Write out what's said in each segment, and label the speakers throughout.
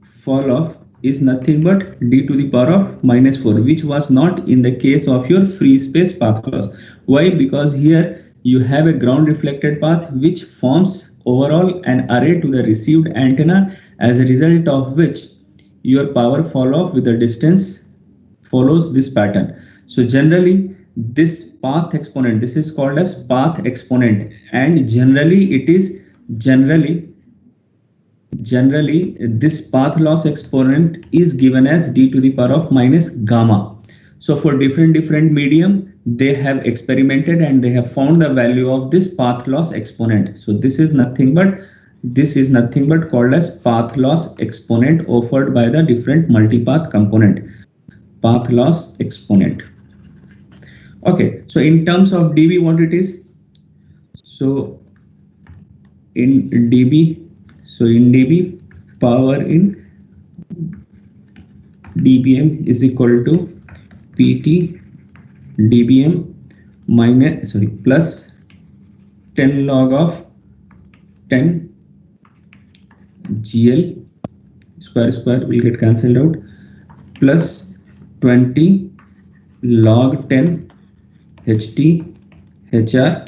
Speaker 1: fall off is nothing but d to the power of minus 4, which was not in the case of your free space path loss. Why? Because here you have a ground reflected path which forms overall an array to the received antenna, as a result of which your power fall off with the distance follows this pattern. So generally this path exponent, this is called as path exponent, and generally this path loss exponent is given as d to the power of minus gamma. So for different medium they have experimented and they have found the value of this path loss exponent. So this is nothing but called as path loss exponent offered by the different multipath component, path loss exponent. Okay, so in terms of dB, what it is? So in dB, power in dBm is equal to PT dBm plus 10 log of 10 GL square will get cancelled out, plus 20 log 10 HT HR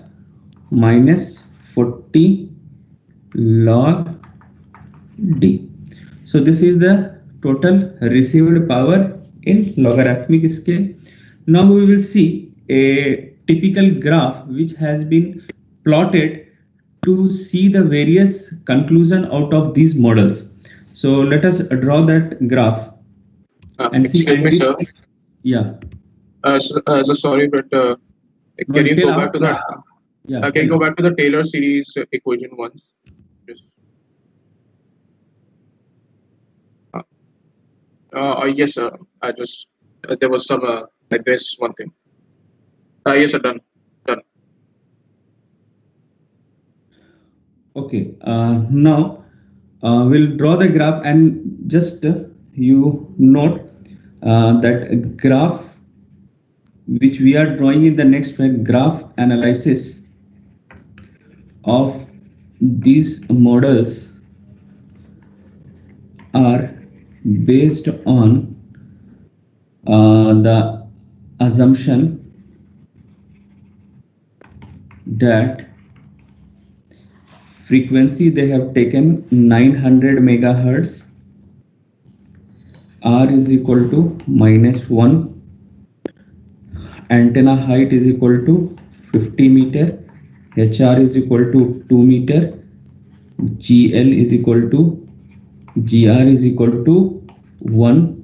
Speaker 1: minus 40 log D. So this is the total received power in logarithmic scale. Now we will see a typical graph which has been plotted to see the various conclusion out of these models. So let us draw that graph and see.
Speaker 2: Excuse me, sir.
Speaker 1: Yeah.
Speaker 2: So sorry, but can you go back to that?
Speaker 1: Yeah.
Speaker 2: Can you go back to the Taylor series equation once? Just. Yes, sir. I just there was some I missed one thing. Yes, sir. Done.
Speaker 1: Okay. Now we'll draw the graph, and just you note that graph which we are drawing in the next graph analysis of these models are based on the assumption that frequency they have taken 900 megahertz, R is equal to -1, antenna height is equal to 50 meter, HR is equal to 2 meter, GL is equal to GR is equal to 1.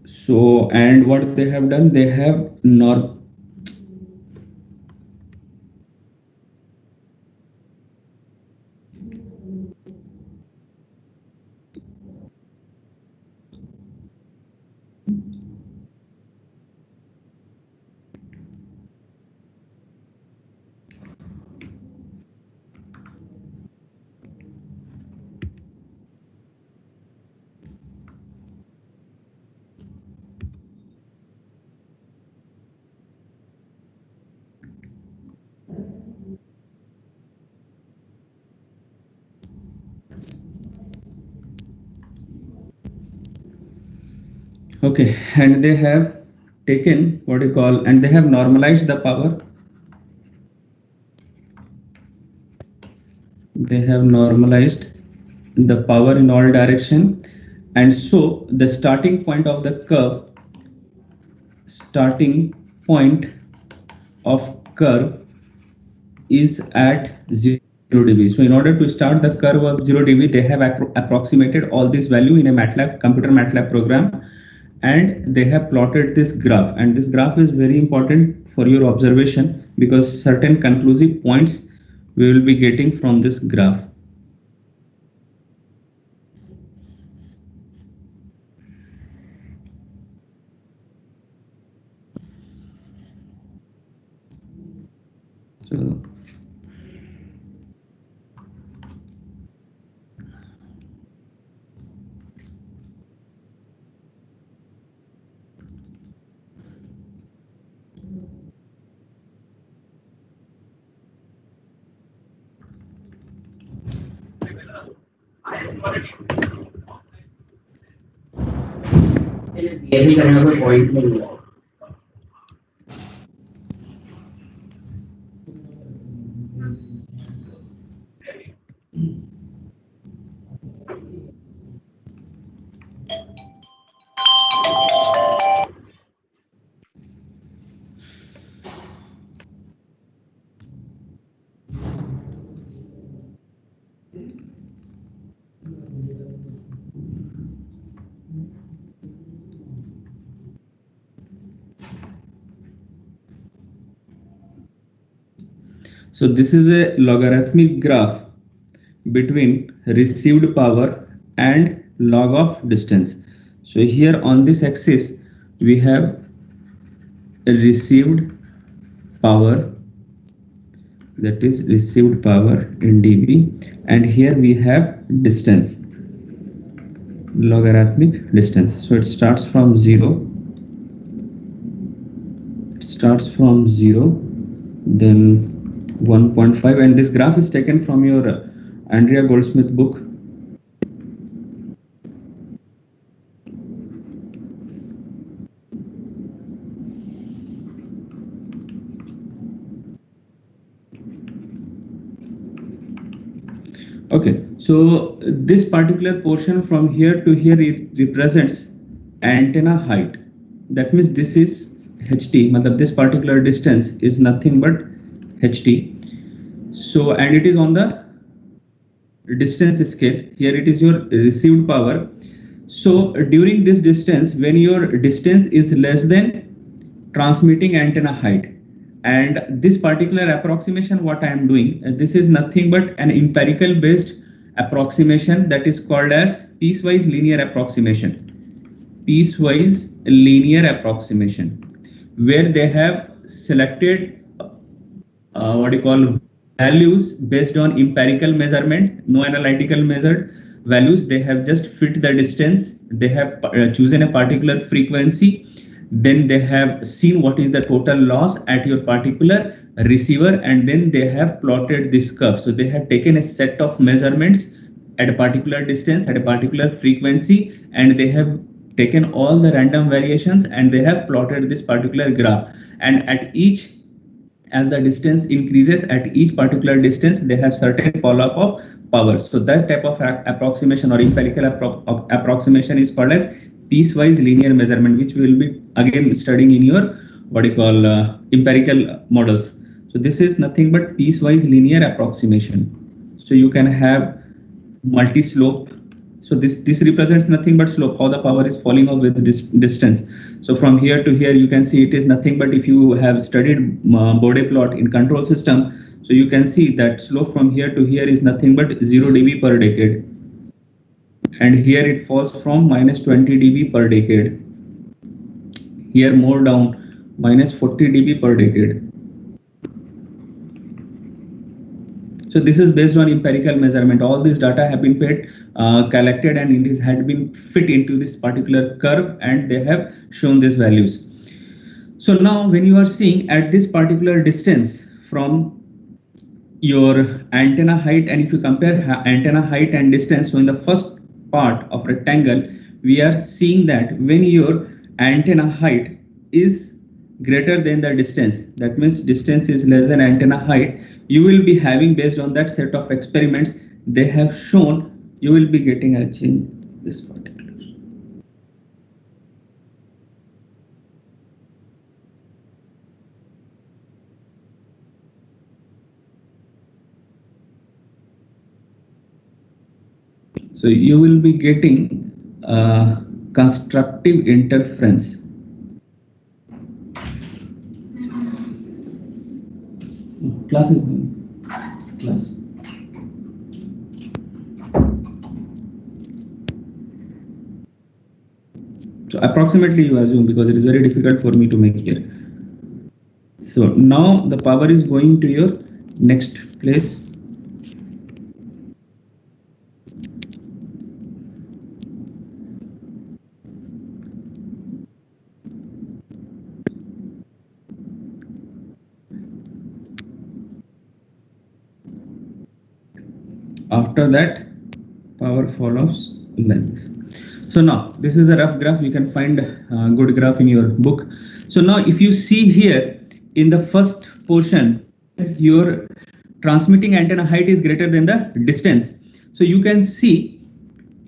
Speaker 1: So, and what they have done, they have okay, and they have taken what you call, and they have normalized the power. They have normalized the power in all direction, and so the starting point of the curve, is at 0 dB. So in order to start the curve of 0 dB, they have approximated all this value in a computer MATLAB program, and they have plotted this graph, and this graph is very important for your observation because certain conclusive points we will be getting from this graph. So
Speaker 3: ऐसे करने का कोई point नहीं है।
Speaker 1: So this is a logarithmic graph between received power and log of distance. So here on this axis we have received power, that is received power in dB, and here we have distance, logarithmic distance. So it starts from 0, then 1.5, and this graph is taken from your Andrea Goldsmith book. Okay, so this particular portion from here to here, it represents antenna height. That means this is HT, matlab this particular distance is nothing but HT. So, and it is on the distance scale. Here it is your received power. So during this distance, when your distance is less than transmitting antenna height, and this particular approximation what I am doing, this is nothing but an empirical based approximation that is called as piecewise linear approximation. Piecewise linear approximation, where they have selected what you call values based on empirical measurement, no analytical measured values. They have just fit the distance, they have chosen a particular frequency, then they have seen what is the total loss at your particular receiver, and then they have plotted this curve. So they have taken a set of measurements at a particular distance, at a particular frequency, and they have taken all the random variations and they have plotted this particular graph. And at each, as the distance increases, at each particular distance they have certain fall off of power. So that type of approximation or empirical approximation is called as piecewise linear measurement, which we will be again studying in your what you call empirical models. So this is nothing but piecewise linear approximation. So you can have multi-slope. So this represents nothing but slope, how the power is falling off with this distance. So from here to here, you can see it is nothing but, if you have studied Bode plot in control system, so you can see that slope from here to here is nothing but 0 dB per decade. And here it falls from minus 20 dB per decade. Here more down, minus 40 dB per decade. So this is based on empirical measurement. All this data have been collected, and it had been fit into this particular curve, and they have shown these values. So now when you are seeing at this particular distance from your antenna height, and if you compare antenna height and distance, so in the first part of rectangle, we are seeing that when your antenna height is greater than the distance, that means distance is less than antenna height, you will be having, based on that set of experiments they have shown, you will be getting, I'll change this particular. So you will be getting constructive interference. Class is going. Class. So approximately you assume, because it is very difficult for me to make here. So now the power is going to your next place. After that, power fall offs like this. So now this is a rough graph. You can find a good graph in your book. So now if you see here in the first portion, your transmitting antenna height is greater than the distance. So you can see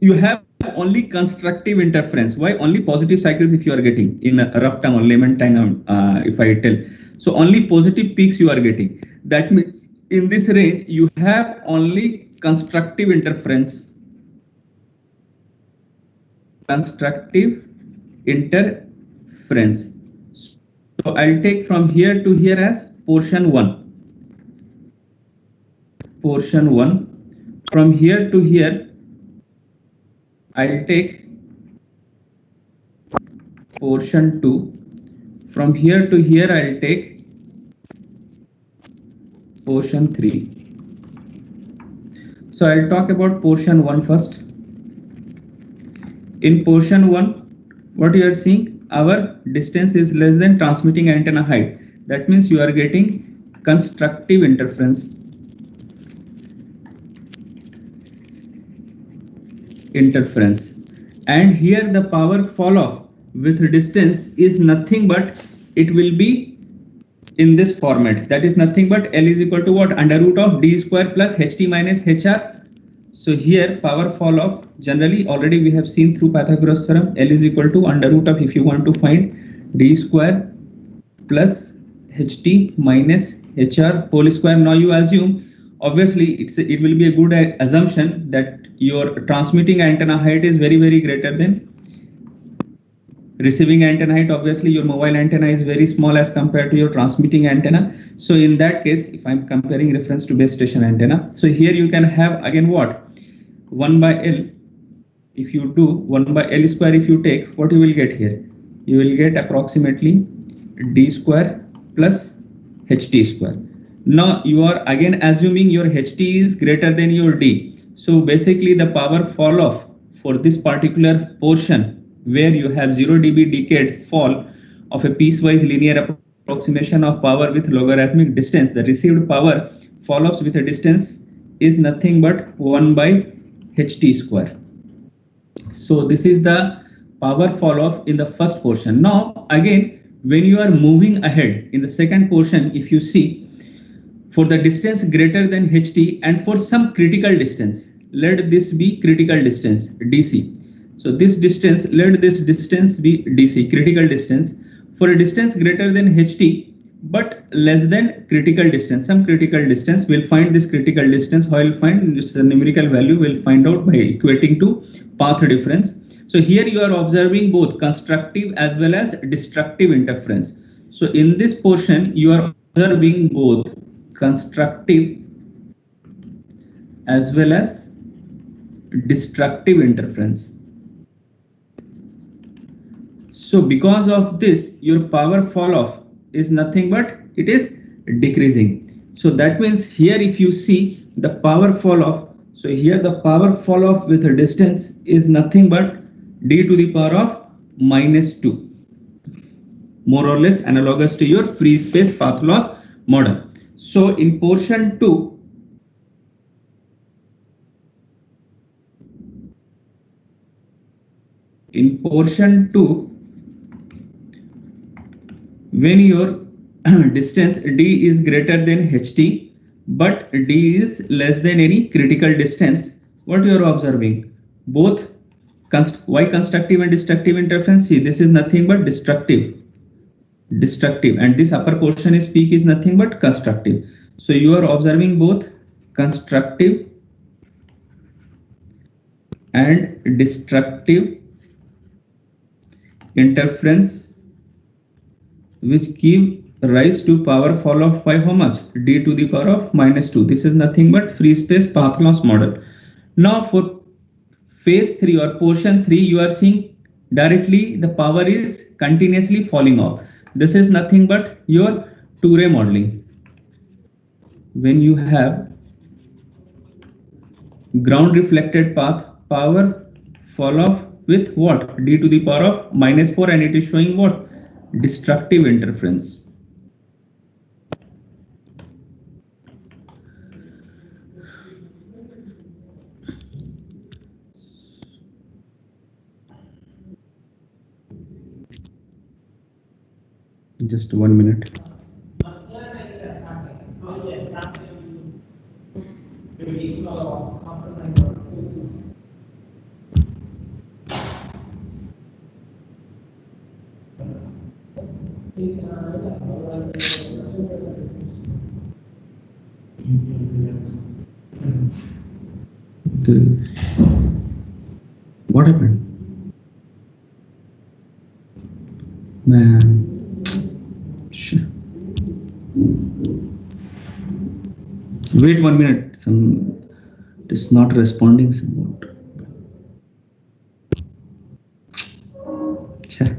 Speaker 1: you have only constructive interference. Why? Only positive cycles if you are getting in a rough term or layman term, if I tell. So only positive peaks you are getting. That means in this range you have only constructive interference. Constructive interference. So I'll take from here to here as portion 1. Portion 1. From here to here I'll take portion 2. From here to here I'll take portion 3. So I'll talk about portion 1 first. In portion 1, what you are seeing, our distance is less than transmitting antenna height. That means you are getting constructive interference. And here the power fall off with distance is nothing but it will be in this format. That is nothing but L is equal to what? Under root of D square plus HT minus HR. So here power fall off, generally already we have seen through Pythagoras theorem, L is equal to under root of, if you want to find, D square plus HT minus HR whole square. Now you assume, obviously it will be a good assumption that your transmitting antenna height is very greater than receiving antenna height. Obviously your mobile antenna is very small as compared to your transmitting antenna. So in that case, if I'm comparing reference to base station antenna, so here you can have again what? 1 by L. If you do 1 by L square, if you take, what you will get here? You will get approximately D square plus HT square. Now you are again assuming your HT is greater than your D. So basically the power fall off for this particular portion where you have 0 dB decade fall of a piecewise linear approximation of power with logarithmic distance, the received power fall offs with a distance is nothing but 1 by HT square. So this is the power fall off in the first portion. Now again, when you are moving ahead in the second portion, if you see, for the distance greater than HT and for some critical distance, let this be critical distance DC. So this distance, let this distance be DC, critical distance. For a distance greater than HT but less than critical distance, some critical distance, we'll find this critical distance. How will find this numerical value? We'll find out by equating to path difference. So here you are observing both constructive as well as destructive interference. So in this portion you are observing both constructive as well as destructive interference. So because of this, your power fall off is nothing but it is decreasing. So that means here if you see the power fall off, so here the power fall off with a distance is nothing but D to the power of minus 2, more or less analogous to your free space path loss model. So in portion 2, when your distance D is greater than HT but D is less than any critical distance, what you are observing? Both why constructive and destructive interference? See, this is nothing but destructive, and this upper portion is peak is nothing but constructive. So you are observing both constructive and destructive interference which give rise to power fall off by how much? D to the power of minus 2. This is nothing but free space path loss model. Now for phase 3 or portion 3, you are seeing directly the power is continuously falling off. This is nothing but your Touré modeling. When you have ground reflected path, power fall off with what? D to the power of minus 4, and it is showing what? Destructive interference. Just 1 minute. What happened? Man. Shit. Wait 1 minute. It is not responding somewhat. Chha.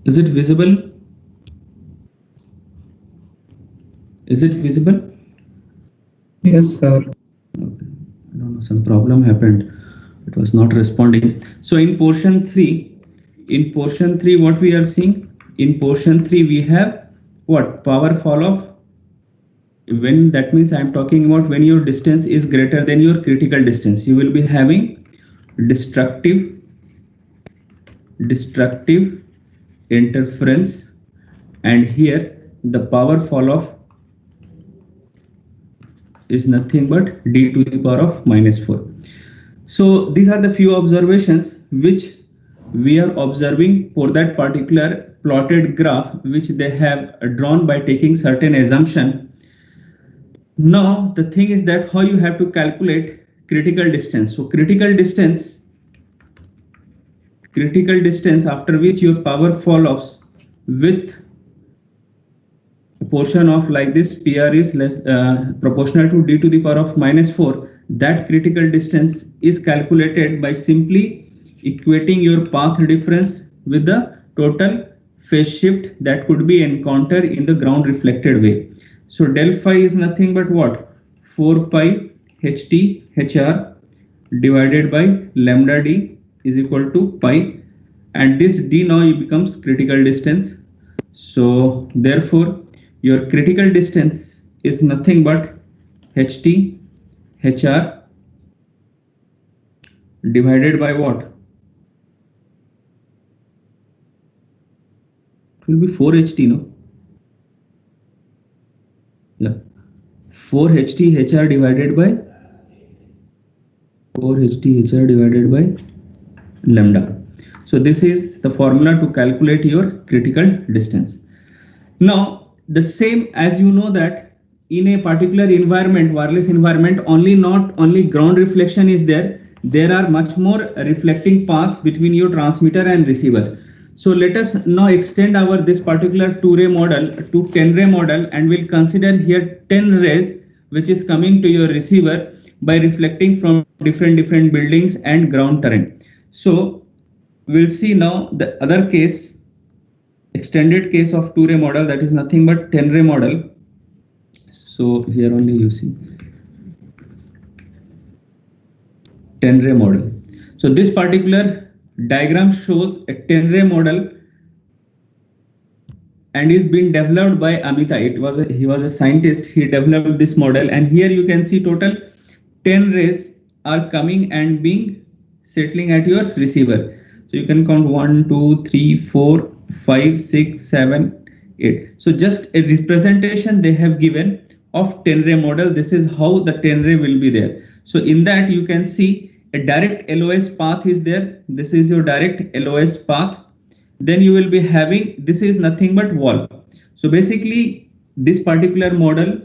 Speaker 1: Is it visible? Is it visible?
Speaker 4: Yes, sir.
Speaker 1: Okay. I don't know, some problem happened. It was not responding. So in portion 3, what we are seeing? In portion 3, we have what? Power fall off. When that means I am talking about when your distance is greater than your critical distance, you will be having destructive interference, and here the power fall off is nothing but d to the power of -4. So these are the few observations which we are observing for that particular plotted graph which they have drawn by taking certain assumption. Now the thing is that how you have to calculate critical distance. So critical distance after which your power fall offs with a portion of like this, PR is less proportional to d to the power of -4. That critical distance is calculated by simply equating your path difference with the total phase shift that could be encountered in the ground reflected wave. So del phi is nothing but what? 4 pi ht hr divided by lambda d is equal to pi, and this d now becomes critical distance. So therefore your critical distance is nothing but ht hr divided by what? It will be 4 ht, no? Yeah, 4 ht hr divided by lambda. So this is the formula to calculate your critical distance. Now the same, as you know that in a particular environment, wireless environment, not only ground reflection is there are much more reflecting path between your transmitter and receiver. So let us now extend this particular 2-ray model to 10-ray model, and we'll consider here 10 rays which is coming to your receiver by reflecting from different buildings and ground terrain. So we'll see now the other case, extended case of 2-ray model, that is nothing but 10-ray model. So here only you see 10-ray model. So this particular diagram shows a 10-ray model and is being developed by Amita. He was a scientist. He developed this model, and here you can see total 10 rays are coming and being settling at your receiver. So you can count 1, 2, 3, 4, 5, 6, 7, 8. So just a representation they have given of 10-ray model. This is how the 10-ray will be there. So in that you can see a direct LOS path is there. This is your direct LOS path. Then you will be having, this is nothing but wall. So basically this particular model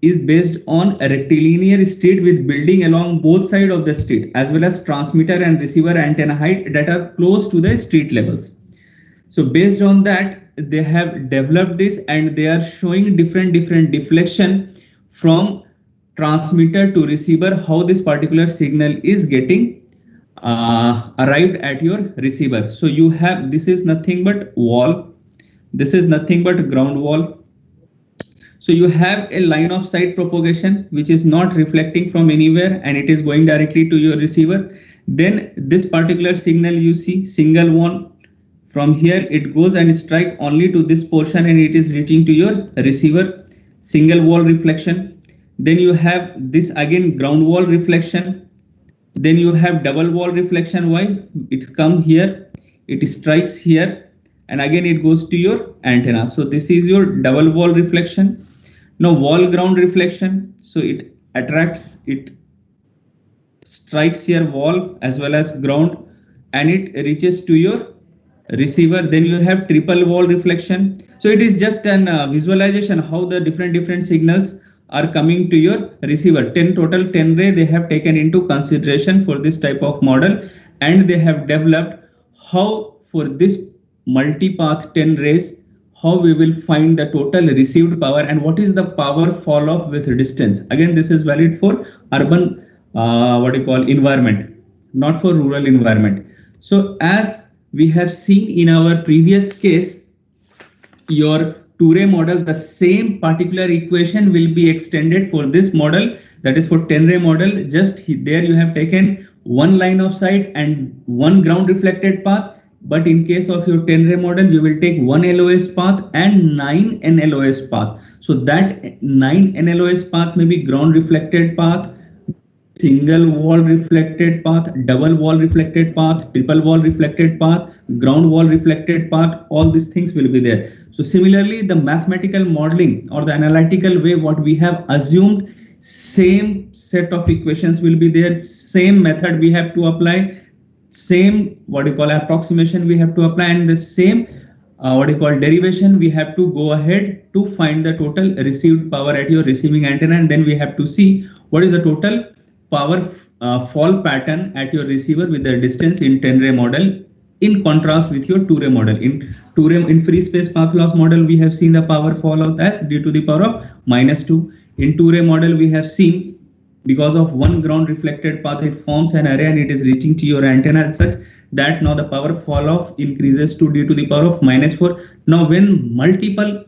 Speaker 1: is based on a rectilinear street with building along both sides of the street, as well as transmitter and receiver antenna height that are close to the street levels. So based on that, they have developed this, and they are showing different deflection from transmitter to receiver, how this particular signal is getting arrived at your receiver. So you have, this is nothing but wall, this is nothing but ground wall. So you have a line of sight propagation which is not reflecting from anywhere, and it is going directly to your receiver. Then this particular signal, you see single one, from here it goes and strike only to this portion, and it is reaching to your receiver, single wall reflection. Then you have this again ground wall reflection. Then you have double wall reflection. Why? It comes here, it strikes here, and again it goes to your antenna. So this is your double wall reflection. Now wall ground reflection. So it attracts, it strikes here wall as well as ground, and it reaches to your receiver. Then you have triple wall reflection. So it is just an visualization how the different signals are coming to your receiver. 10 total 10 ray they have taken into consideration for this type of model, and they have developed how for this multipath 10 rays, how we will find the total received power and what is the power fall off with distance. Again, this is valid for urban environment, not for rural environment. So as we have seen in our previous case, your 2-ray model, the same particular equation will be extended for this model, that is for 10-ray model. Just there you have taken one line of sight and one ground reflected path, but in case of your 10-ray model, you will take one LOS path and 9 NLOS path. So that 9 NLOS path may be ground reflected path, single wall reflected path, double wall reflected path, triple wall reflected path, ground wall reflected path, all these things will be there. So similarly, the mathematical modeling or the analytical way, what we have assumed, same set of equations will be there, same method we have to apply, same approximation we have to apply, and the same derivation we have to go ahead to find the total received power at your receiving antenna, and then we have to see what is the total power fall pattern at your receiver with the distance in 10-ray model, in contrast with your 2-ray model. In 2-ray, in free space path loss model, we have seen the power fall out as due to the power of -2. In 2-ray model, we have seen because of one ground reflected path, it forms an array and it is reaching to your antenna such that now the power fall off increases to due to the power of -4. Now when multiple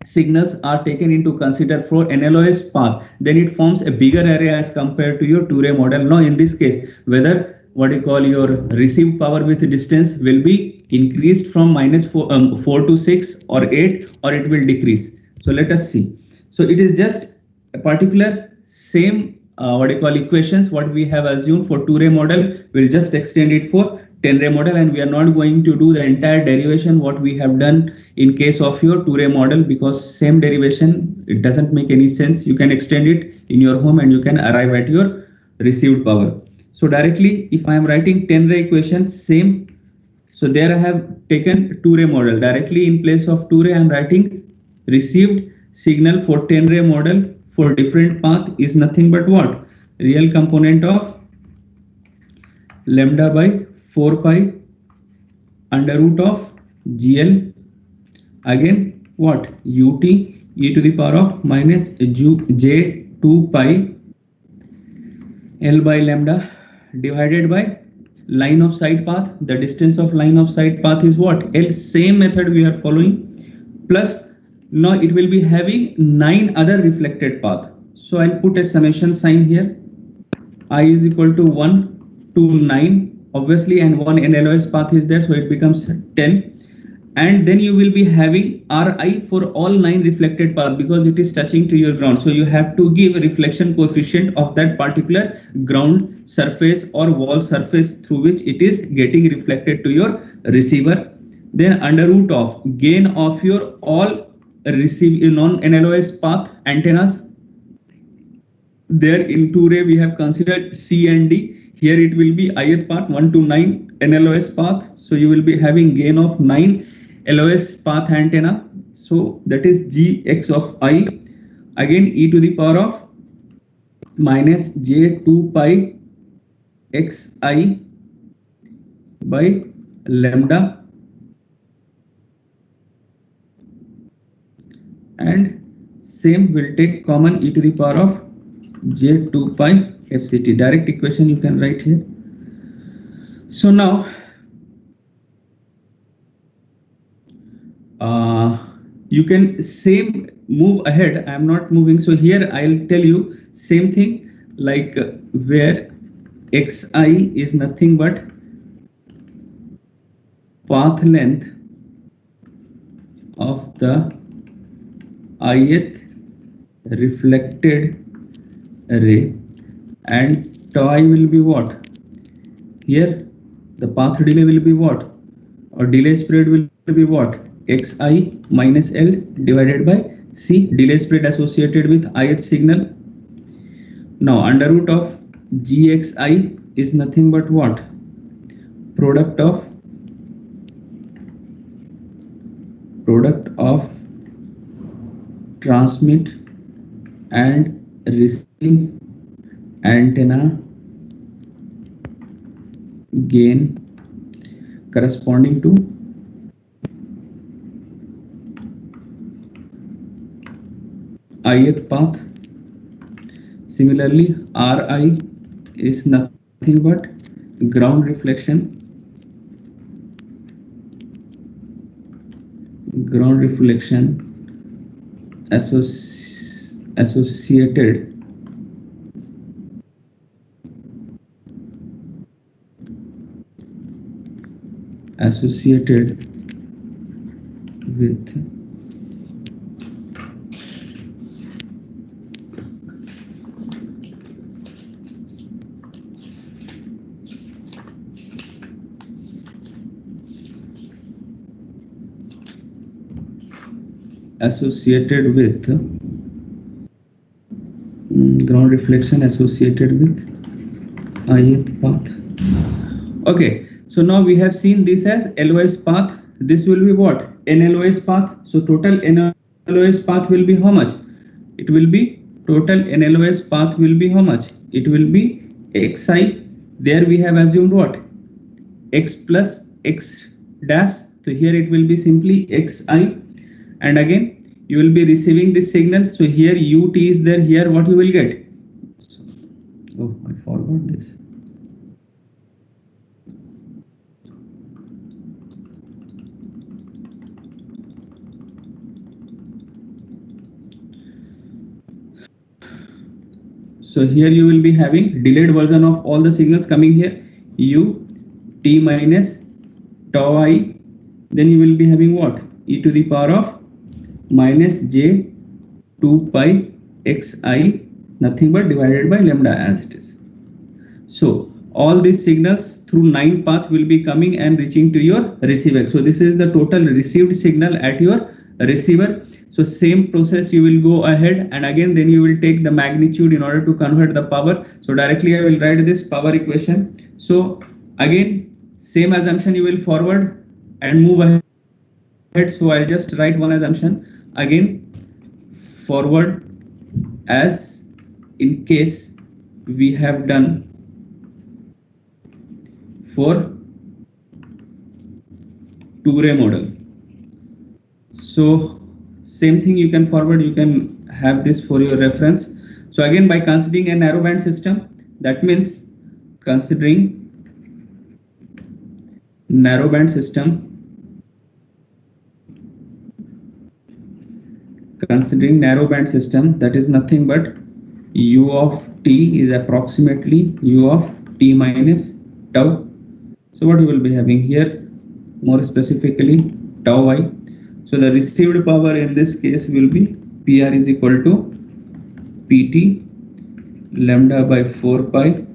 Speaker 1: signals are taken into consider for NLOS path, then it forms a bigger array as compared to your 2-ray model. Now in this case, whether your received power with distance will be increased from -4 to 6 or 8, or it will decrease. So let us see. So it is just a particular same equations what we have assumed for 2-ray model, we'll just extend it for 10-ray model, and we are not going to do the entire derivation what we have done in case of your 2-ray model, because same derivation, it doesn't make any sense. You can extend it in your home and you can arrive at your received power. So directly, if I am writing 10-ray equation, same. So there I have taken 2-ray model. Directly in place of 2-ray, I am writing received signal for 10-ray model for different path is nothing but what? Real component of lambda by 4 pi under root of GL, again what? UT e to the power of minus j 2 pi L by lambda divided by line of sight path. The distance of line of sight path is what? L. Same method we are following, plus now it will be having 9 other reflected path. So I'll put a summation sign here. I is equal to 1 to 9 obviously, and one NLOS path is there, so it becomes 10. And then you will be having Ri for all 9 reflected path because it is touching to your ground. So you have to give a reflection coefficient of that particular ground surface or wall surface through which it is getting reflected to your receiver. Then under root of gain of your all receive non-NLOS path antennas. There in 2-ray we have considered C and D. Here it will be ith path 1 to 9 NLOS path. So you will be having gain of 9 LOS path antenna. So that is Gx of I. again e to the power of minus j 2 pi xi by lambda, and same will take common e to the power of j 2 pi fct. Direct equation you can write here. So now you can same move ahead. I am not moving, so here I'll tell you same thing, like where xi is nothing but path length of the ith reflected ray, and tau I will be what? Here the path delay will be what, or delay spread will be what? Xi minus L divided by C, delay spread associated with ith signal. Now under root of Gxi is nothing but what? Product of transmit and receive antenna gain corresponding to ith path. Similarly, Ri is nothing but ground reflection associated with ground reflection associated with ith path. Okay, so now we have seen this as LOS path. This will be what? NLOS path. So total NLOS path will be how much? It will be total NLOS path will be how much? It will be xi. There we have assumed what? X plus x dash. So here it will be simply xi, and again you will be receiving this signal. So here ut is there. Here what you will get? Oh, I forgot this. So here you will be having delayed version of all the signals coming here, u t minus tau I, then you will be having what? E to the power of minus j 2 pi xi, nothing but divided by lambda as it is. So all these signals through 9 path will be coming and reaching to your receiver. So this is the total received signal at your receiver. So same process you will go ahead, and again then you will take the magnitude in order to convert the power. So directly I will write this power equation. So again same assumption you will forward and move ahead. So I'll just write one assumption again, forward as in case we have done for 2-ray model. So same thing you can forward, you can have this for your reference. So again, by considering a narrowband system, that means considering narrowband system, that is nothing but u of t is approximately u of t minus tau. So what you will be having here, more specifically tau I. So the received power in this case will be PR is equal to PT lambda by 4 pi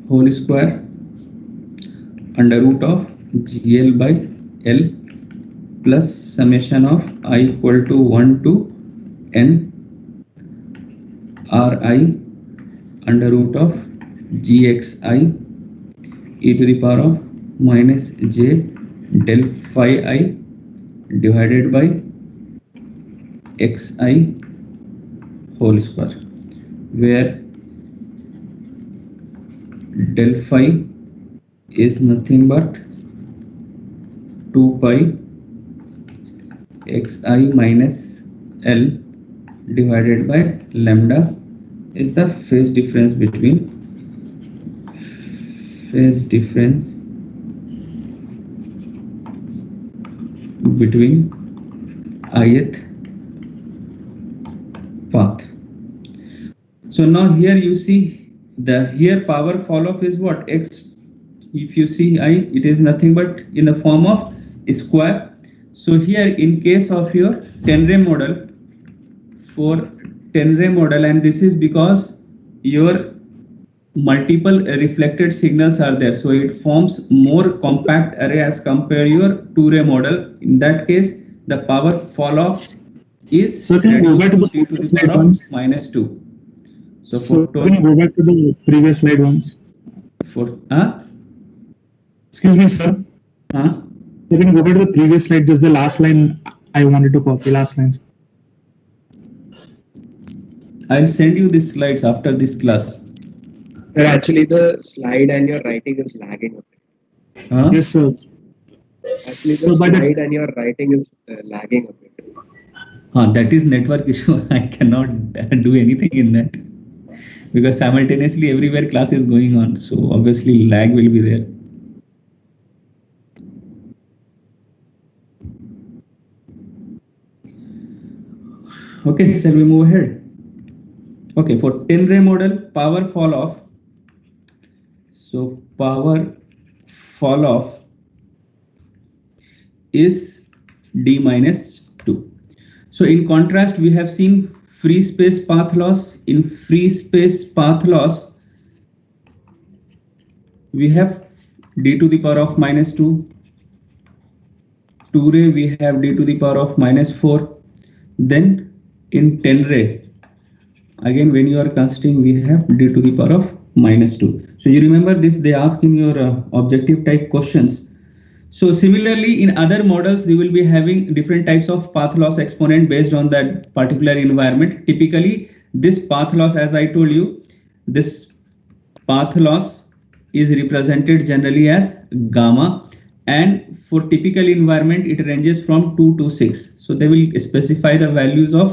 Speaker 1: whole square under root of GL by L plus summation of I equal to 1 to N Ri under root of Gxi e to the power of minus j del phi I divided by xi whole square, where del phi is nothing but 2 pi xi minus L divided by lambda is the phase difference between ith path. So now here you see the power fall off is what? X. If you see I, it is nothing but in the form of square. So here in case of your Tenre model, for Tenre model, and this is because your multiple reflected signals are there, so it forms more compact array as compared your Touré model. In that case, the power fall off is
Speaker 5: So can you go back to the
Speaker 1: e to the
Speaker 5: slide
Speaker 1: power
Speaker 5: once?
Speaker 1: of -2. So
Speaker 5: So can you go back to the previous slide once? Excuse me, sir. So can you go back to the previous slide, just the last line I wanted to copy, last lines.
Speaker 1: I'll send you the slides after this class.
Speaker 6: But actually, the slide and your writing is lagging a bit.
Speaker 5: Yes, sir.
Speaker 6: Actually, the
Speaker 5: So by the
Speaker 6: slide and your writing is lagging a bit.
Speaker 1: That is network issue. I cannot do anything in that because simultaneously everywhere class is going on. So obviously lag will be there. Okay, shall we move ahead? Okay, for Tenre model, power fall off. So power fall off is d minus 2. So in contrast, we have seen free space path loss. In free space path loss, we have d to the power of -2. Touré, we have d to the power of -4. Then in Tenre, again when you are considering, we have d to the power of -2. So you remember this, they ask in your objective type questions. So similarly in other models, they will be having different types of path loss exponent based on that particular environment. Typically this path loss, as I told you, this path loss is represented generally as gamma, and for typical environment it ranges from 2 to 6. So they will specify the values of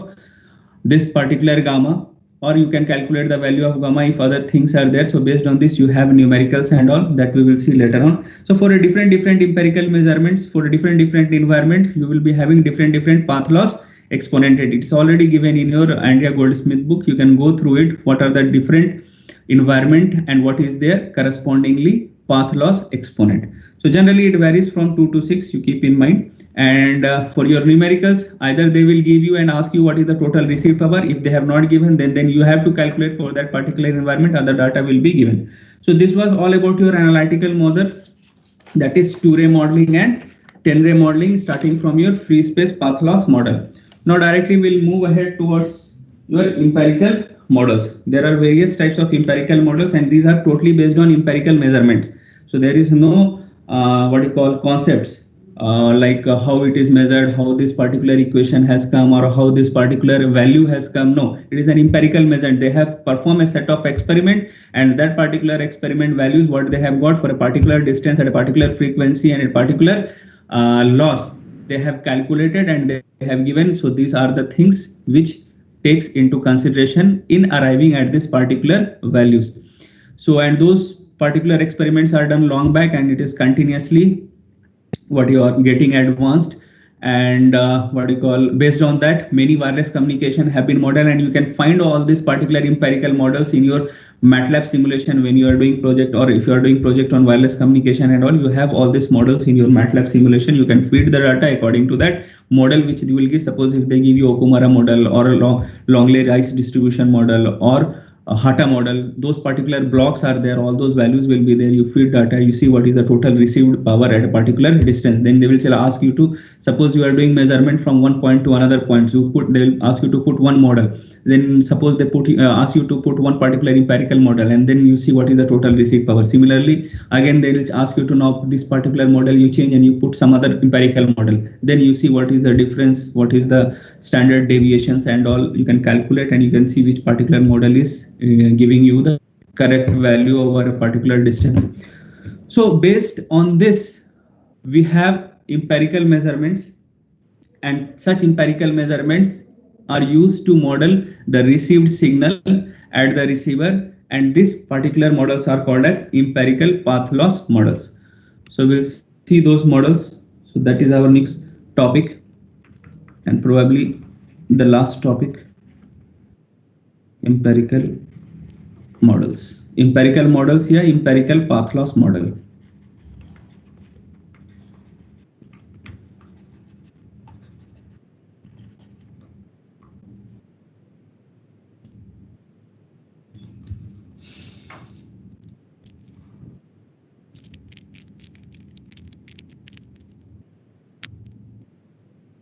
Speaker 1: this particular gamma, or you can calculate the value of gamma if other things are there. So based on this you have numericals and all that we will see later on. So for a different empirical measurements, for a different environment, you will be having different path loss exponented. It's already given in your Andrea Goldsmith book. You can go through it, what are the different environment and what is their correspondingly path loss exponent. So generally it varies from 2 to 6, you keep in mind. And for your numericals, either they will give you and ask you what is the total received power. If they have not given, then you have to calculate for that particular environment, other data will be given. So this was all about your analytical model, that is Touré modeling and Tenre modeling, starting from your free space path loss model. Now directly we'll move ahead towards your empirical models. There are various types of empirical models, and these are totally based on empirical measurements. So there is no what you call concepts like how it is measured, how this particular equation has come, or how this particular value has come. No, it is an empirical measurement. They have performed a set of experiment, and that particular experiment values what they have got for a particular distance at a particular frequency and a particular loss they have calculated and they have given. So these are the things which takes into consideration in arriving at this particular values. So and those particular experiments are done long back, and it is continuously what you are getting advanced, and what you call, based on that many wireless communication have been modeled, and you can find all these particular empirical models in your MATLAB simulation when you are doing project, or if you are doing project on wireless communication and all, you have all these models in your MATLAB simulation. You can feed the data according to that model which they will give. Suppose if they give you Okumura model or a Longley Rice distribution model, or HATA model, those particular blocks are there, all those values will be there. You feed data, you see what is the total received power at a particular distance. Then they will ask you to, suppose you are doing measurement from one point to another point, so they'll ask you to put one model. Then suppose they ask you to put one particular empirical model, and then you see what is the total received power. Similarly, again they will ask you to, now this particular model you change and you put some other empirical model. Then you see what is the difference, what is the standard deviations and all. You can calculate and you can see which particular model is giving you the correct value over a particular distance. So based on this, we have empirical measurements, and such empirical measurements are used to model the received signal at the receiver, and these particular models are called as empirical path loss models. So we'll see those models. So that is our next topic, and probably the last topic, empirical models. Empirical models here, empirical path loss model.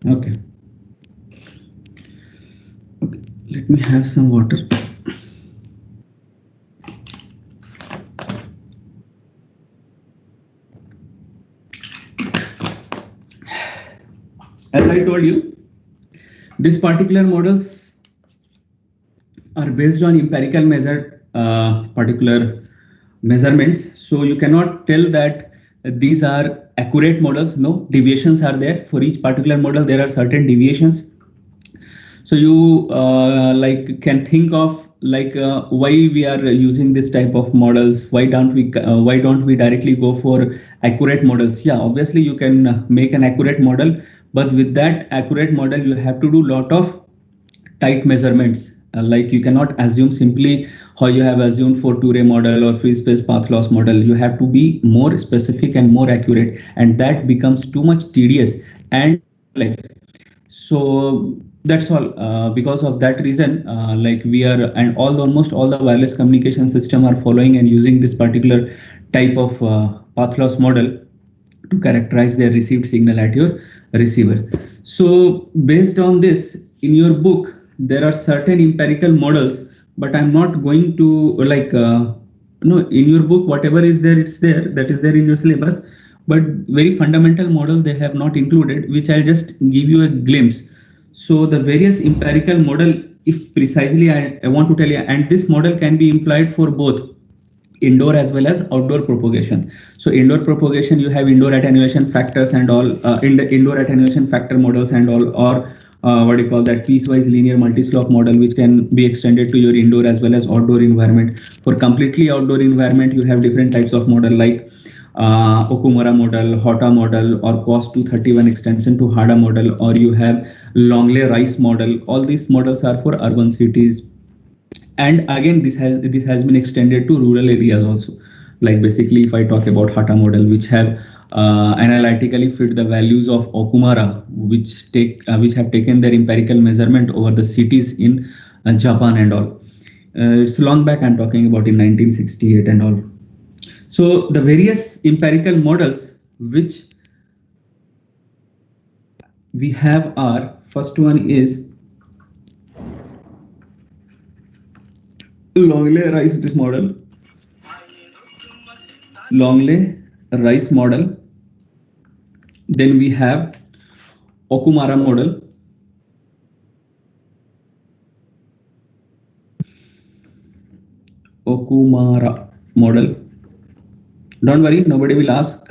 Speaker 1: Okay. Let me have some water. As I told you, these particular models are based on empirical measured particular measurements. So you cannot tell that these are accurate models. No, deviations are there. For each particular model, there are certain deviations. So you can think of why we are using this type of models. Why don't we directly go for accurate models? Yeah, obviously you can make an accurate model, but with that accurate model, you have to do lot of tight measurements. Like you cannot assume simply how you have assumed for Touré model or free space path loss model. You have to be more specific and more accurate, and that becomes too much tedious and complex. So that's all. Because of that reason, we are, and almost all the wireless communication system are following and using this particular type of path loss model to characterize their received signal at your receiver. So based on this, in your book there are certain empirical models, but I'm not going to in your book whatever is there, it's there, that is there in your syllabus, but very fundamental models they have not included, which I'll just give you a glimpse. So the various empirical model, if precisely I want to tell you, and this model can be employed for both indoor as well as outdoor propagation. So indoor propagation, you have indoor attenuation factors and all, in the indoor attenuation factor models and all, or what do you call that, piecewise linear multi-slope model, which can be extended to your indoor as well as outdoor environment. For completely outdoor environment, you have different types of model like Okumura model, HOTA model, or COS 231 extension to HADA model, or you have Longley-Rice model. All these models are for urban cities. And again, this has been extended to rural areas also. Like basically, if I talk about HATA model, which have analytically fit the values of Okumura, which have taken their empirical measurement over the cities in Japan and all. It's long back, I'm talking about in 1968 and all. So the various empirical models which we have are, first one is Longley-Rice model. Longley-Rice model. Then we have Okumura model. Okumura model. Don't worry, nobody will ask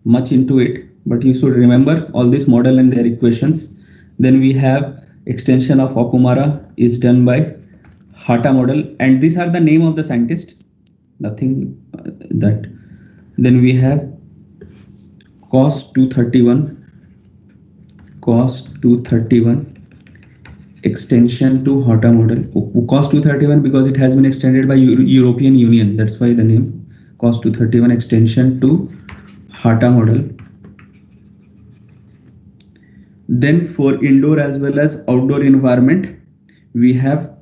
Speaker 1: much into it, but you should remember all this model and their equations. Then we have extension of Okumura is done by HATA model, and these are the name of the scientist, nothing that. Then we have COS 231 extension to HATA model. COS 231 because it has been extended by European Union, that's why the name. COS 231 extension to HATA model. Then for indoor as well as outdoor environment, we have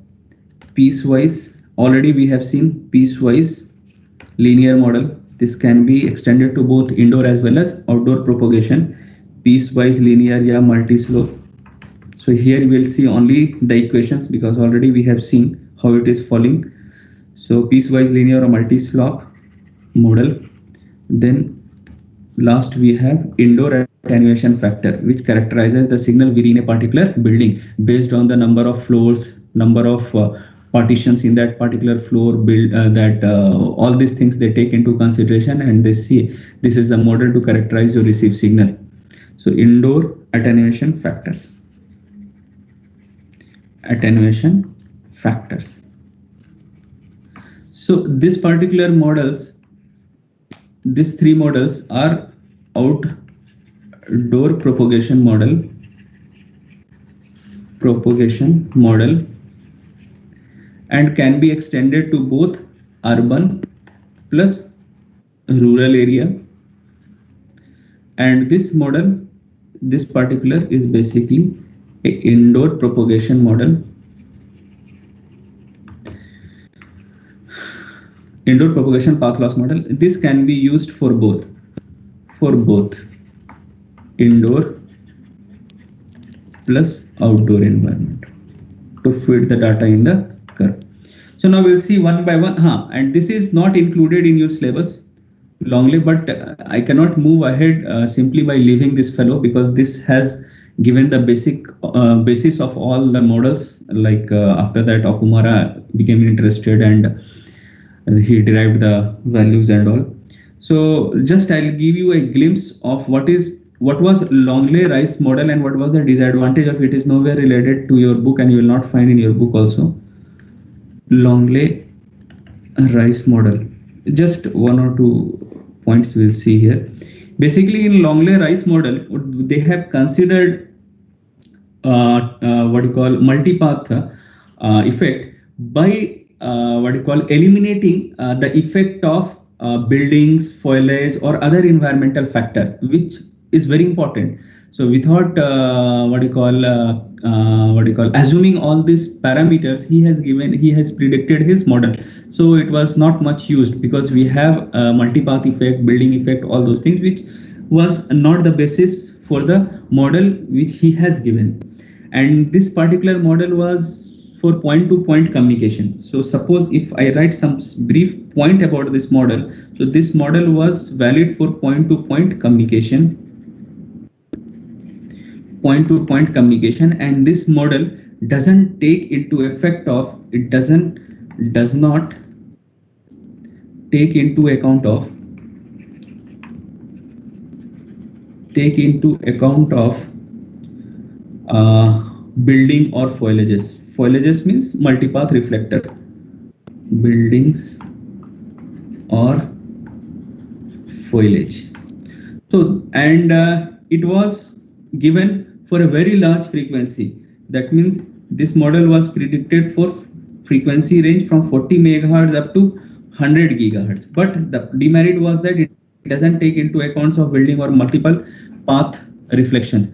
Speaker 1: piecewise already we have seen piecewise linear model. This can be extended to both indoor as well as outdoor propagation, piecewise linear या multi-slope. So here we will see only the equations because already we have seen how it is falling. So piecewise linear or multi-slope model. Then last we have indoor attenuation factor, which characterizes the signal within a particular building based on the number of floors, number of partitions in that particular floor, all these things they take into consideration, and they see this is the model to characterize your received signal. So indoor attenuation factors. Attenuation factors. So this particular models, these three models are outdoor propagation model, and can be extended to both urban plus rural area. And this model, this particular is basically a indoor propagation model. Indoor propagation path loss model. This can be used for both indoor plus outdoor environment to fit the data in the curve. So now we'll see one by one. And this is not included in your syllabus, Longley, but I cannot move ahead simply by leaving this fellow, because this has given the basis of all the models. Like after that, Okumura became interested and he derived the values and all. So just I'll give you a glimpse of what was Longley-Rice model and what was the disadvantage of it. Is nowhere related to your book, and you will not find in your book also. Longley-Rice model. Just one or two points we'll see here. Basically, in Longley-Rice model, they have considered multipath effect by eliminating the effect of buildings, foliage, or other environmental factor, which is very important. So without assuming all these parameters, he has predicted his model. So it was not much used because we have multipath effect, building effect, all those things, which was not the basis for the model which he has given. And this particular model was for point-to-point communication. So suppose if I write some brief point about this model, so this model was valid for point-to-point communication. And this model doesn't take into effect of, does not take into account of building or foliages. Foliages means multipath reflector. Buildings or foliage. So, and it was given for a very large frequency. That means this model was predicted for frequency range from 40 megahertz up to 100 gigahertz. But the demerit was that it doesn't take into account of building or multiple path reflections.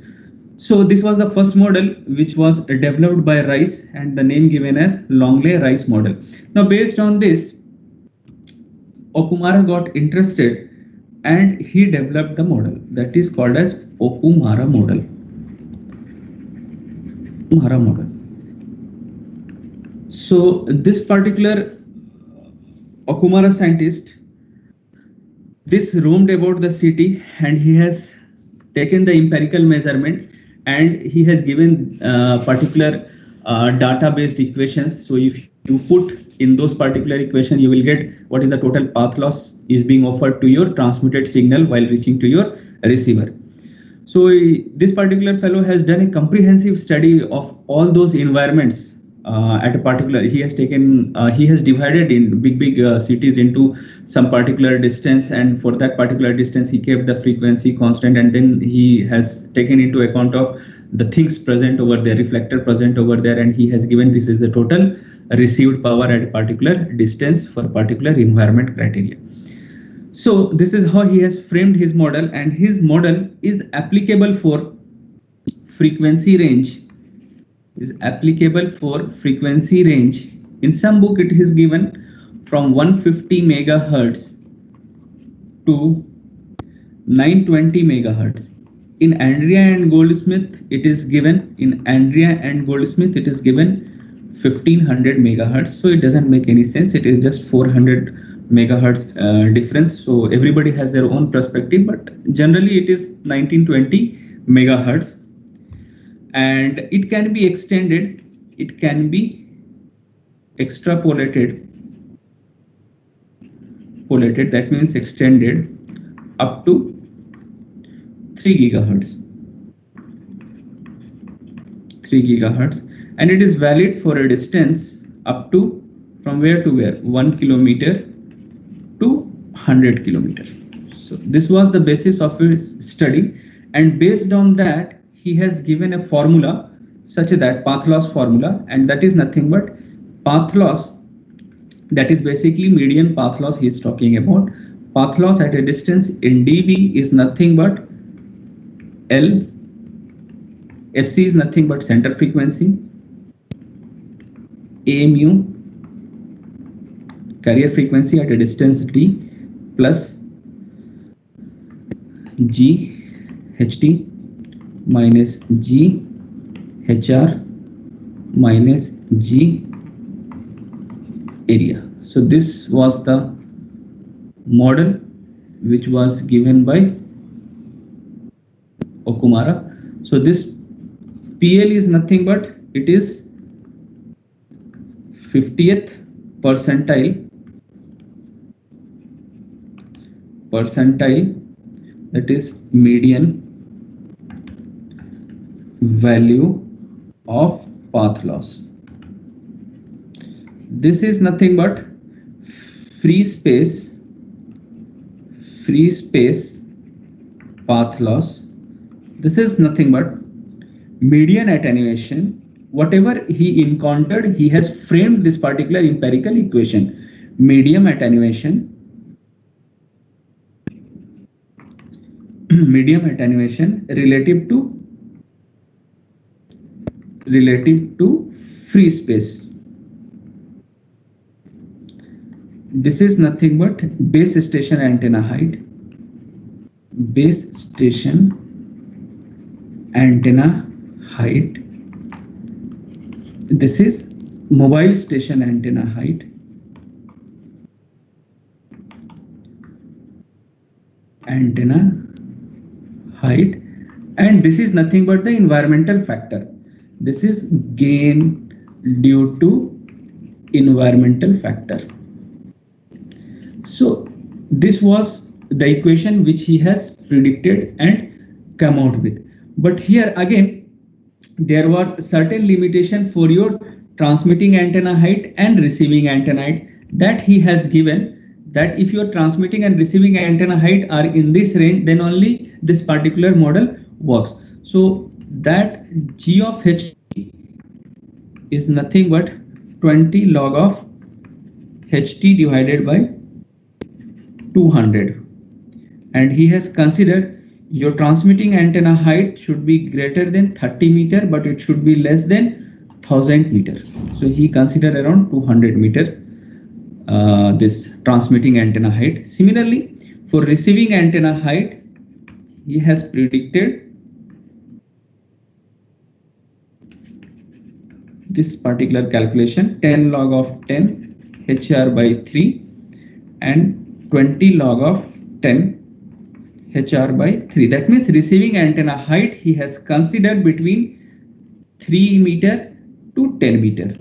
Speaker 1: So this was the first model which was developed by Rice, and the name given as Longley-Rice model. Now based on this, Okumura got interested and he developed the model that is called as Okumura model. So this particular Okumura scientist, this roamed about the city and he has taken the empirical measurement, and he has given particular data-based equations. So if you put in those particular equation, you will get what is the total path loss is being offered to your transmitted signal while reaching to your receiver. So this particular fellow has done a comprehensive study of all those environments at a particular. He has divided in big cities into some particular distance, and for that particular distance he kept the frequency constant, and then he has taken into account of the things present over there, reflector present over there, and he has given this is the total received power at a particular distance for a particular environment criteria. So this is how he has framed his model, and his model is applicable for frequency range In some book it is given from 150 megahertz to 920 megahertz. In Andrea and Goldsmith it is given 1500 megahertz. So it doesn't make any sense. It is just 400 megahertz difference. So everybody has their own perspective, but generally it is 1920 megahertz, and it can be extended, it can be extrapolated, that means extended up to 3 gigahertz, and it is valid for a distance up to, from where to where, 1 kilometer to 100 kilometer. So this was the basis of his study, and based on that he has given a formula such that path loss formula, and that is nothing but path loss, that is basically median path loss he is talking about. Path loss at a distance in dB is nothing but L, FC is nothing but center frequency, A mu carrier frequency at a distance d, plus G HT minus G HR minus G area. So this was the model which was given by Okumura. So this PL is nothing but it is 50th percentile, that is median value of path loss. This is nothing but free space path loss. This is nothing but median attenuation. Whatever he encountered, he has framed this particular empirical equation. Median attenuation relative to free space. This is nothing but base station antenna height, This is mobile station antenna height, and this is nothing but the environmental factor. This is gain due to environmental factor. So this was the equation which he has predicted and come out with. But here again there were certain limitation for your transmitting antenna height and receiving antenna height, that he has given, that if your transmitting and receiving antenna height are in this range, then only this particular model works. So that G of H is nothing but 20 log of HT divided by 200, and he has considered your transmitting antenna height should be greater than 30 meter, but it should be less than 1000 meter. So he considered around 200 meter this transmitting antenna height. Similarly, for receiving antenna height, he has predicted this particular calculation, 10 log of 10 HR by 3 and 20 log of 10 HR by 3. That means receiving antenna height he has considered between 3 meter to 10 meter.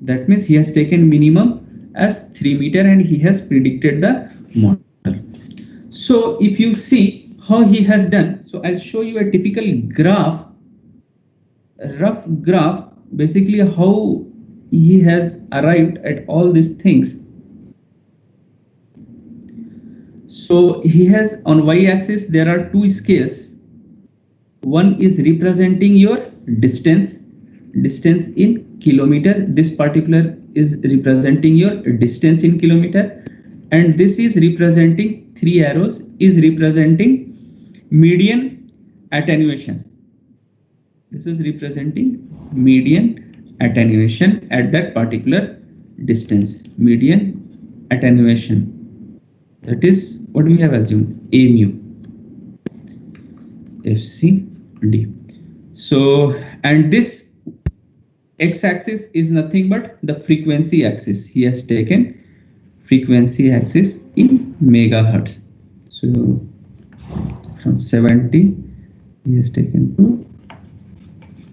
Speaker 1: That means he has taken minimum as 3 meter and he has predicted the model. So if you see how he has done, so I'll show you a typical graph, rough graph, basically how he has arrived at all these things. So he has on y-axis there are two scales. One is representing your distance in kilometer. This particular is representing your distance in kilometer, and this is representing, 3 arrows is representing median attenuation. This is representing median attenuation at that particular distance, median attenuation. That is what we have assumed, A mu FCD. So, and this x-axis is nothing but the frequency axis. He has taken frequency axis in megahertz. So from 70 he has taken to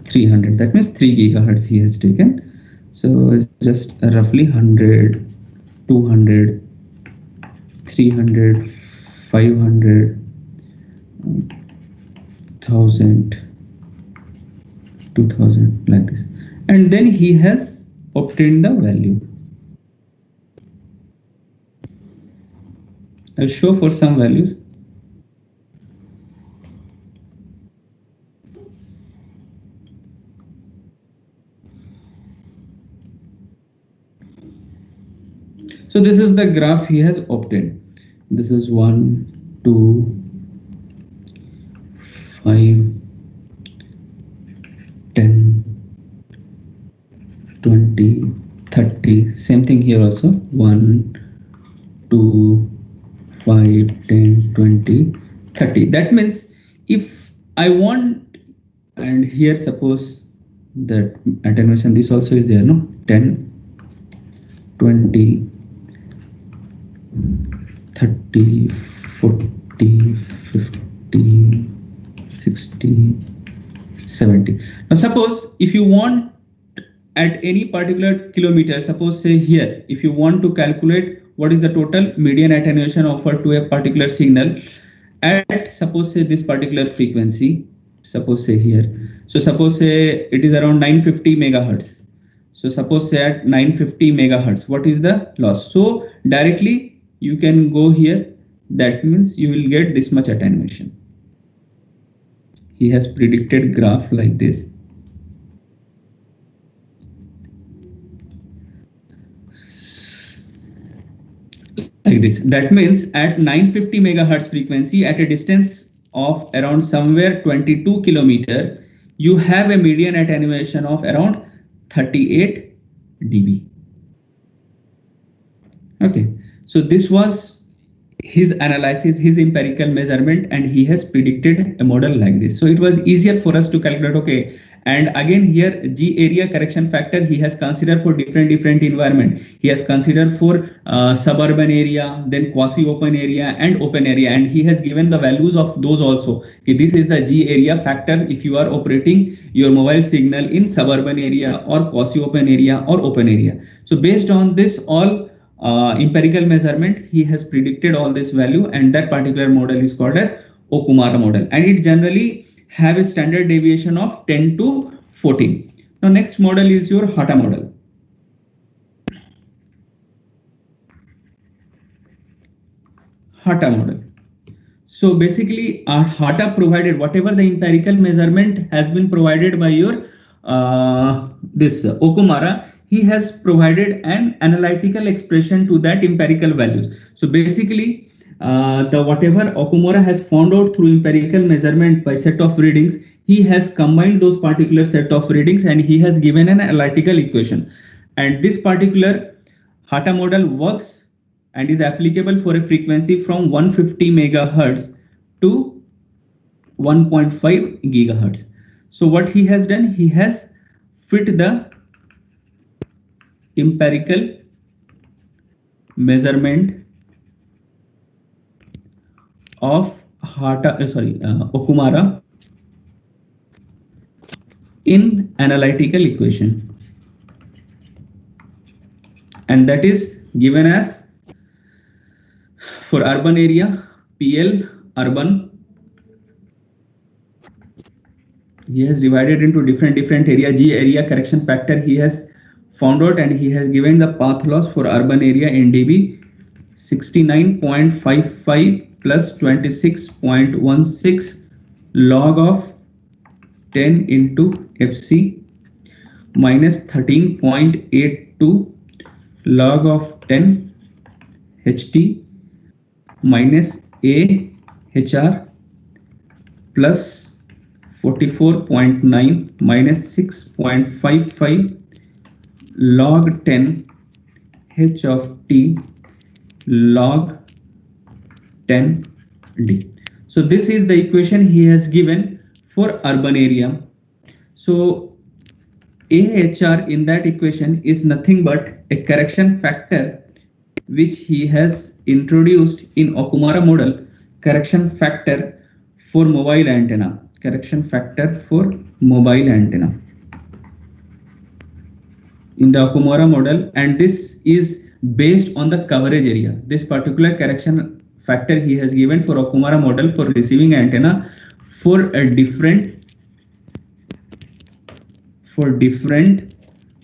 Speaker 1: 300, that means 3 gigahertz he has taken. So just roughly 100, 200, 300, 500, 1000, 2000, like this, and then he has obtained the value. I'll show for some values. So this is the graph he has obtained. This is 1, 2, 5, 10, 20, 30. Same thing here also. 1, 2, 5, 10, 20, 30. That means if I want, and here suppose that attenuation, this also is there, no? 10, 20, 30, 40, 50, 60, 70. Now suppose if you want at any particular kilometer, suppose say here, if you want to calculate what is the total median attenuation offered to a particular signal at, suppose say this particular frequency, suppose say here. So suppose say it is around 950 megahertz. So suppose say at 950 megahertz, what is the loss? So directly you can go here. That means you will get this much attenuation. He has predicted graph like this. Like this. That means at 950 megahertz frequency at a distance of around somewhere 22 kilometer, you have a median attenuation of around 38 dB. Okay, so this was his analysis, his empirical measurement, and he has predicted a model like this. So it was easier for us to calculate. Okay, and again here G area correction factor he has considered for different environment. He has considered for suburban area, then quasi open area and open area, and he has given the values of those also. Okay, this is the G area factor if you are operating your mobile signal in suburban area or quasi open area or open area. So based on this all empirical measurement, he has predicted all this value, and that particular model is called as Okumura model, and it generally have a standard deviation of 10 to 14. Now next model is your Hatta model. Hatta model. So basically Hatta provided whatever the empirical measurement has been provided by your this Okumura. He has provided an analytical expression to that empirical values. So basically, the whatever Okumura has found out through empirical measurement by set of readings, he has combined those particular set of readings and he has given an analytical equation. And this particular Hatta model works and is applicable for a frequency from 150 megahertz to 1.5 gigahertz. So what he has done, he has fit the empirical measurement of Okumura in analytical equation, and that is given as for urban area PL urban. He has divided into different area. G area correction factor he has found out, and he has given the path loss for urban area in dB 69.55 plus 26.16 log of 10 into FC minus 13.82 log of 10 HT minus A HR plus 44.9 minus 6.55 log 10 h of t log 10 d. So this is the equation he has given for urban area. So AHR in that equation is nothing but a correction factor which he has introduced in Okumura model, correction factor for mobile antenna, correction factor for mobile antenna in the Okumura model, and this is based on the coverage area. This particular correction factor he has given for Okumura model for receiving antenna for a different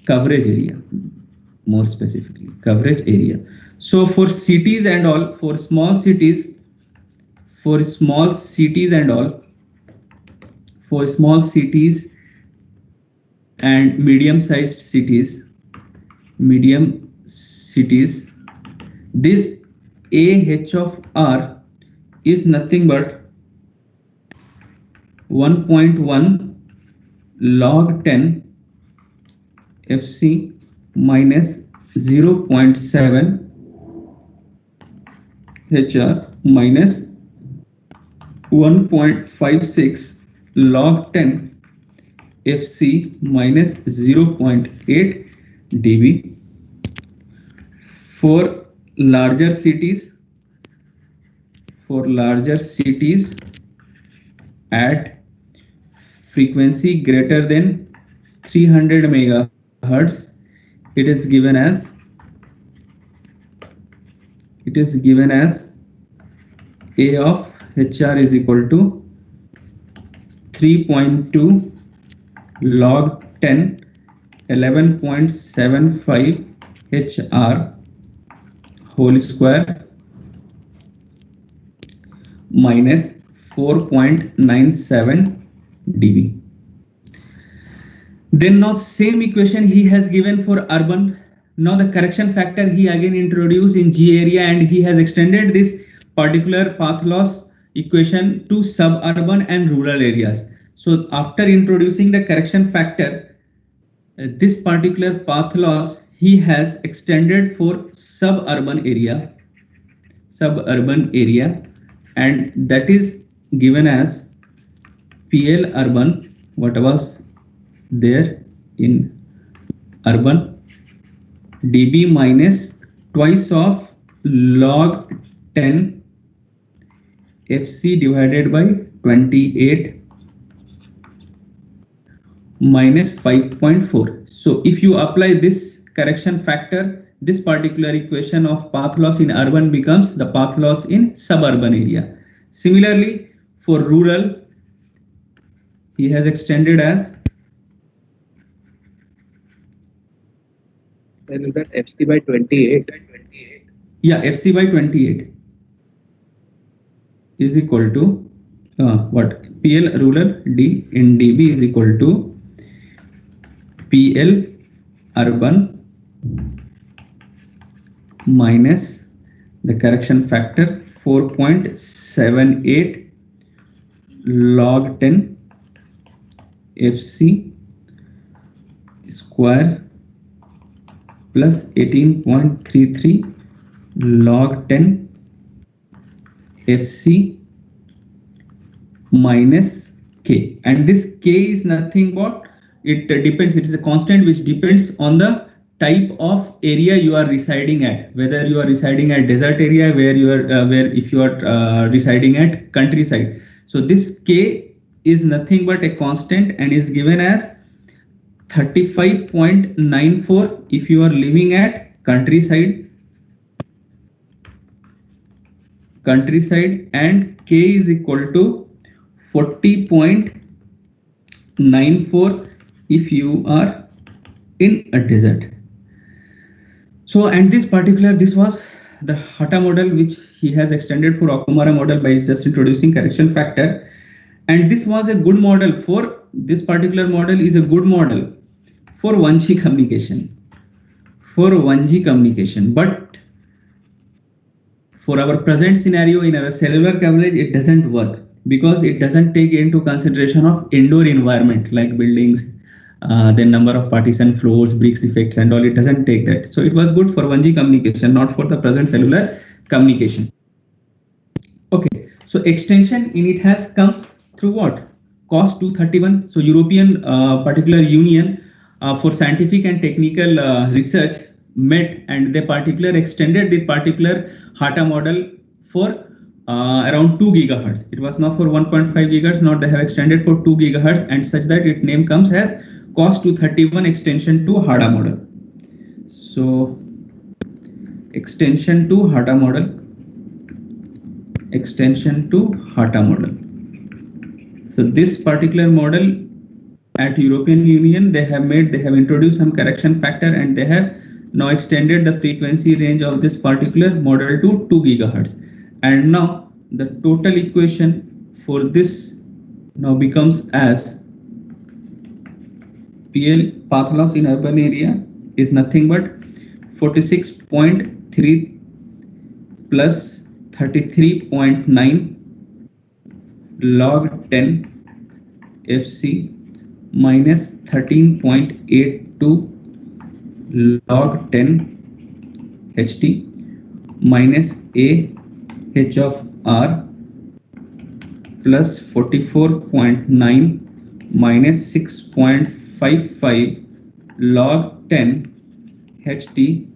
Speaker 1: coverage area, more specifically coverage area. So for cities and all, for small cities and all, for small cities and medium-sized cities, this AH of R is nothing but 1.1 log 10 FC minus 0.7 HR minus 1.56 log 10 FC minus 0.8 dB. For larger cities at frequency greater than 300 megahertz, it is given as A of HR is equal to 3.2 log 10 11.75 HR whole square minus 4.97 dB. Then now same equation he has given for urban. Now the correction factor he again introduced in G area, and he has extended this particular path loss equation to suburban and rural areas. So after introducing the correction factor, this particular path loss he has extended for suburban area, and that is given as PL urban, what was there in urban, dB minus twice of log 10 FC divided by 28 minus 5.4. So if you apply this correction factor, this particular equation of path loss in urban becomes the path loss in suburban area. Similarly, for rural, he has extended as,
Speaker 6: Then is that FC by 28?
Speaker 1: yeah, FC by 28 is equal to what? PL rural D in dB is equal to PL urban minus the correction factor 4.78 log 10 FC square plus 18.33 log 10 FC minus K, and this K is nothing but it depends, it is a constant which depends on the type of area you are residing at, whether you are residing at desert area, where you are if you are residing at countryside. So this K is nothing but a constant and is given as 35.94 if you are living at countryside, and K is equal to 40.94 if you are in a desert. So, and this was the Hata model which he has extended for Okumura model by just introducing correction factor, and this was a good model for this particular model is a good model for 1G communication, but for our present scenario in our cellular coverage it doesn't work, because it doesn't take into consideration of indoor environment like buildings, then number of partition floors, bricks effects and all. It doesn't take that. So it was good for 1G communication, not for the present cellular communication. Okay, so extension in it has come through what? COS 231. So European particular union for scientific and technical research met, and they particular extended the particular HATA model for around 2 gigahertz. It was not for 1.5 gigahertz, now they have extended for 2 gigahertz, and such that its name comes as COS 231 extension to HATA model. So extension to HATA model, extension to HATA model. So this particular model at European Union, they have introduced some correction factor, and they have now extended the frequency range of this particular model to 2 gigahertz. And now the total equation for this now becomes as PL, path loss in urban area, is nothing but 46.3 plus 33.9 log 10 FC minus 13.82 log 10 HT minus A H of R plus 44.9 minus 6.55 log 10 HT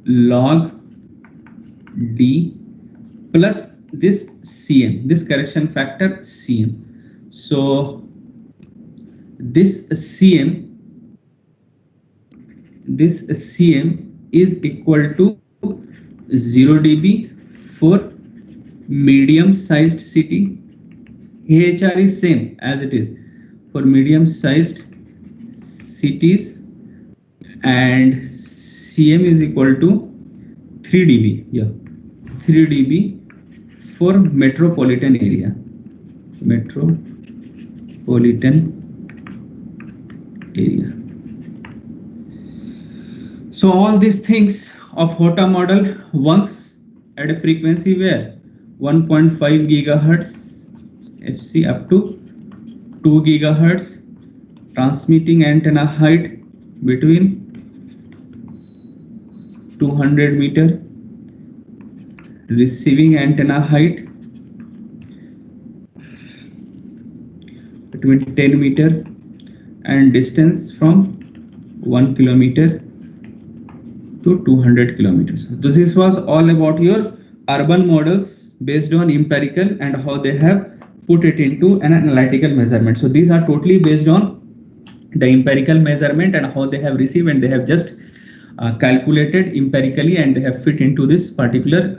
Speaker 1: log D plus this CM, this correction factor CM. So this CM is equal to 0 dB for medium sized city. AHR is same as it is for medium sized cities, and CM is equal to 3 dB. Yeah, 3 dB for metropolitan area. Metropolitan area. So all these things of HOTA model works at a frequency where 1.5 gigahertz FC up to 2 gigahertz, transmitting antenna height between 200 meter, receiving antenna height between 10 meter, and distance from 1 kilometer to 200 kilometers. So this was all about your urban models based on empirical and how they have put it into an analytical measurement. So these are totally based on the empirical measurement and how they have received, and they have just calculated empirically, and they have fit into this particular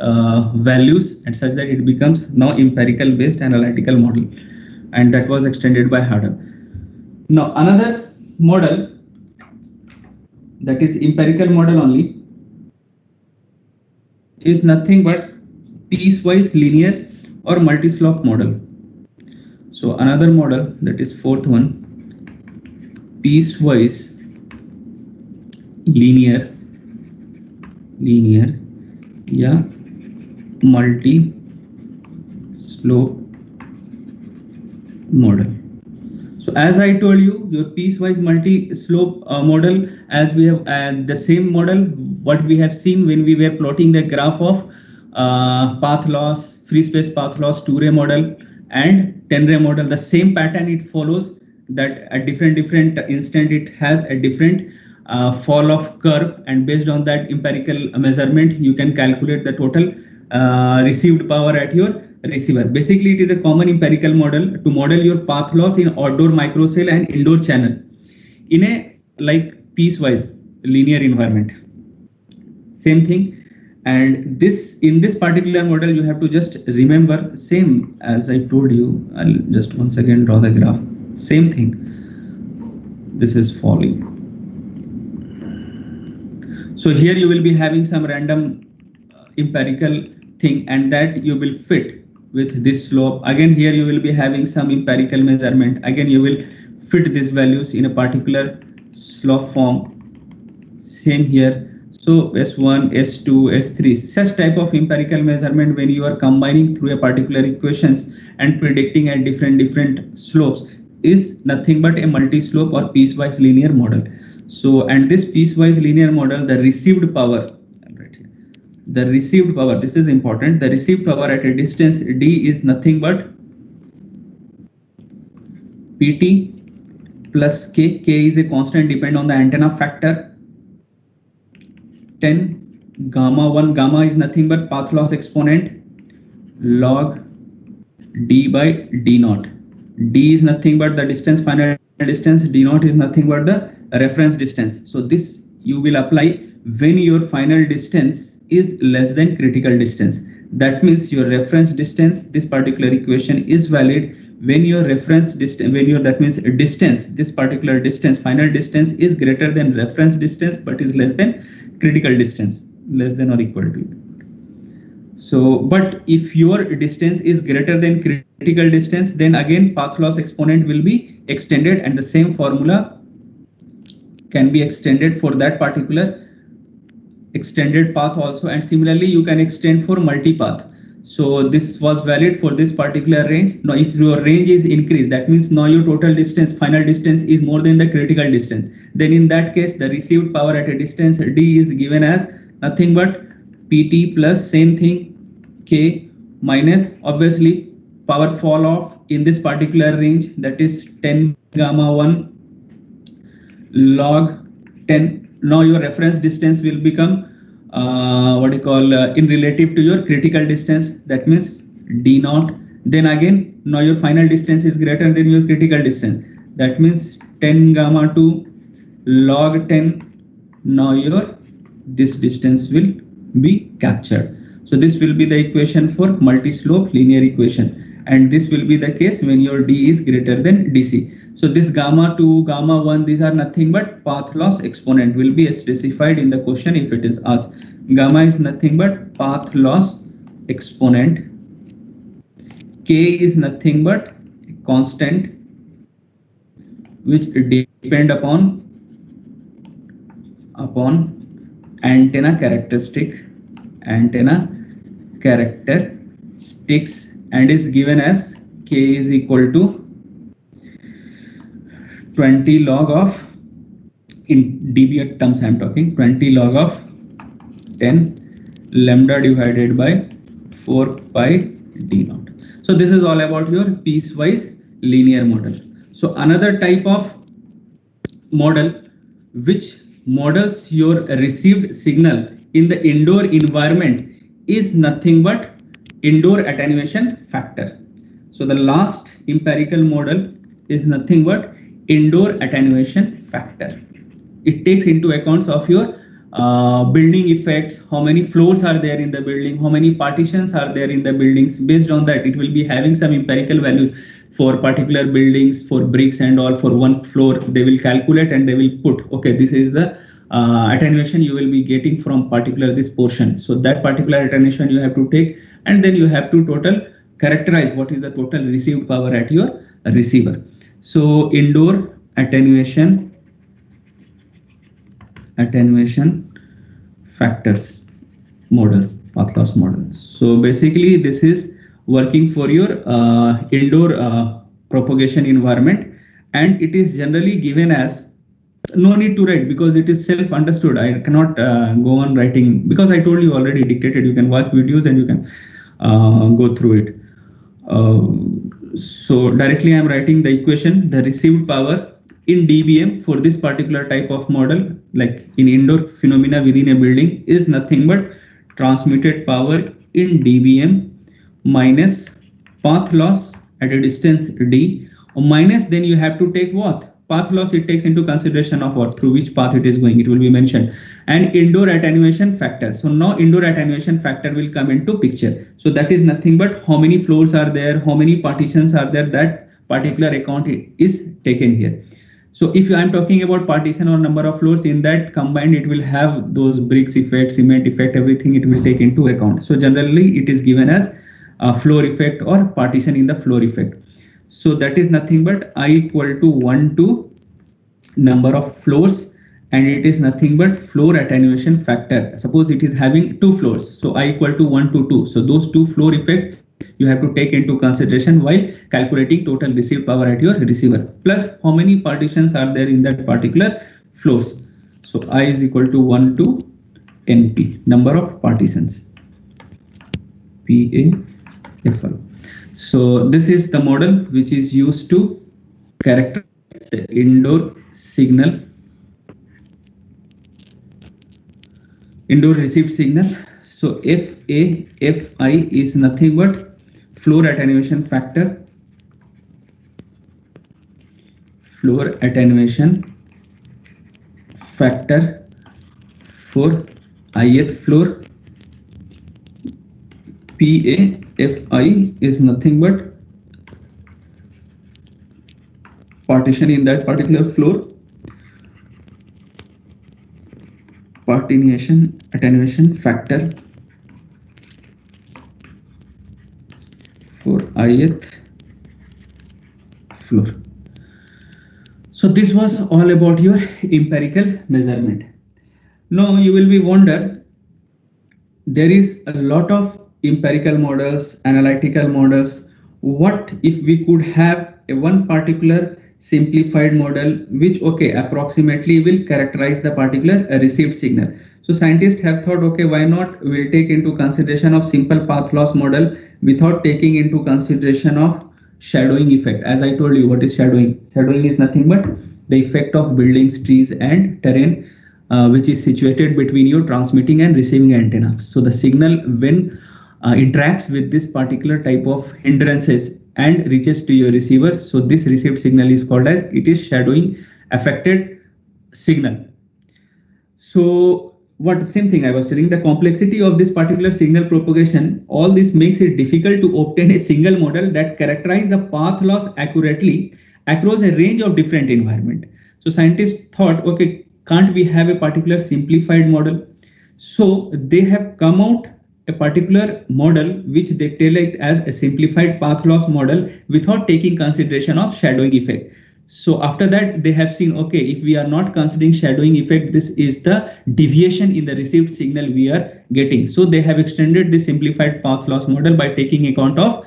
Speaker 1: values, and such that it becomes now empirical based analytical model, and that was extended by HATA. Now another model that is empirical model only is nothing but piecewise linear or multi-slope model. So another model, that is fourth one, piecewise linear या multi-slope model. So as I told you, your piecewise multi-slope model, as we have the same model what we have seen when we were plotting the graph of path loss, free space path loss, 2-ray model and 10-ray model. The same pattern it follows, that at different instant it has a different fall of curve, and based on that empirical measurement you can calculate the total received power at your receiver. Basically it is a common empirical model to model your path loss in outdoor microcell and indoor channel in a like piecewise linear environment. Same thing. And this, in this particular model, you have to just remember same as I told you. I'll just once again draw the graph. Same thing. This is falling. So here you will be having some random empirical thing, and that you will fit with this slope. Again here you will be having some empirical measurement. Again you will fit these values in a particular slope form. Same here. So S1, S2, S3, such type of empirical measurement when you are combining through a particular equations and predicting at different slopes, is nothing but a multi-slope or piecewise linear model. So, and this piecewise linear model, the received power, right here, the received power, this is important, the received power at a distance d is nothing but pt plus k. K is a constant depend on the antenna factor. 10 gamma 1, gamma is nothing but path loss exponent log d by d naught. D is nothing but the distance, final distance, d naught is nothing but the reference distance. So this you will apply when your final distance is less than critical distance. That means your reference distance, this particular equation is valid when your reference distance, when your, that means distance, this particular distance, final distance is greater than reference distance but is less than critical distance, less than or equal to it. So, but if your distance is greater than critical distance, then again path loss exponent will be extended, and the same formula can be extended for that particular extended path also, and similarly you can extend for multipath. So this was valid for this particular range. Now if your range is increased, that means now your total distance, final distance is more than the critical distance, then in that case the received power at a distance d is given as nothing but pt plus same thing k minus obviously power fall off in this particular range, that is 10 gamma 1 log 10. Now your reference distance will become in relative to your critical distance, that means d naught. Then again now your final distance is greater than your critical distance, that means 10 gamma 2 log 10. Now your this distance will be captured. So this will be the equation for multi-slope linear equation, and this will be the case when your d is greater than dc. So this gamma 2, gamma 1, these are nothing but path loss exponent, will be specified in the question if it is asked. Gamma is nothing but path loss exponent. K is nothing but constant which depend upon antenna characteristics and is given as k is equal to 20 log of, in dB terms I am talking, 20 log of 10 lambda divided by 4 pi d naught. So this is all about your piecewise linear model. So another type of model which models your received signal in the indoor environment is nothing but indoor attenuation factor. So the last empirical model is nothing but indoor attenuation factor. It takes into account of your building effects, how many floors are there in the building, how many partitions are there in the buildings. Based on that, it will be having some empirical values for particular buildings, for bricks and all. For one floor, they will calculate and they will put, okay, this is the attenuation you will be getting from particular this portion. So that particular attenuation you have to take, and then you have to total characterize what is the total received power at your receiver. So indoor attenuation factors models, path loss model. So basically this is working for your indoor propagation environment, and it is generally given as, no need to write because it is self understood. I cannot go on writing because I told you already dictated. You can watch videos and you can go through it. So directly I am writing the equation, the received power in dBm for this particular type of model, like in indoor phenomena within a building, is nothing but transmitted power in dBm minus path loss at a distance d, or minus, then you have to take what? Path loss, it takes into consideration of what, through which path it is going, it will be mentioned, and indoor attenuation factor. So now indoor attenuation factor will come into picture. So that is nothing but how many floors are there, how many partitions are there, that particular account is taken here. So if I am talking about partition or number of floors, in that combined it will have those bricks effect, cement effect, everything it will take into account. So generally it is given as a floor effect or partition in the floor effect. So that is nothing but I equal to 1 to number of floors, and it is nothing but floor attenuation factor. Suppose it is having 2 floors, so I equal to 1 to 2. So those 2 floor effect you have to take into consideration while calculating total received power at your receiver, plus how many partitions are there in that particular floors. So I is equal to 1 to NP, number of partitions, PAFL. So this is the model which is used to characterize the indoor signal, indoor received signal. So FI is nothing but floor attenuation factor, floor attenuation factor for ith floor. PAFI is nothing but partition in that particular floor, attenuation factor for ith floor. So this was all about your empirical measurement. Now you will be wonder, there is a lot of empirical models, analytical models. What if we could have a one particular simplified model which approximately will characterize the particular received signal? So scientists have thought, okay, why not we'll take into consideration of simple path loss model without taking into consideration of shadowing effect. As I told you, what is shadowing? Shadowing is nothing but the effect of buildings, trees and terrain which is situated between your transmitting and receiving antenna. So the signal when interacts with this particular type of hindrances and reaches to your receiver, so this received signal is called as, it is shadowing affected signal. So what, same thing I was telling, the complexity of this particular signal propagation, all this makes it difficult to obtain a single model that characterize the path loss accurately across a range of different environment. So scientists thought, okay, can't we have a particular simplified model? So they have come out a particular model which they tell it as a simplified path loss model without taking consideration of shadowing effect. So after that they have seen, okay, if we are not considering shadowing effect, this is the deviation in the received signal we are getting. So they have extended the simplified path loss model by taking account of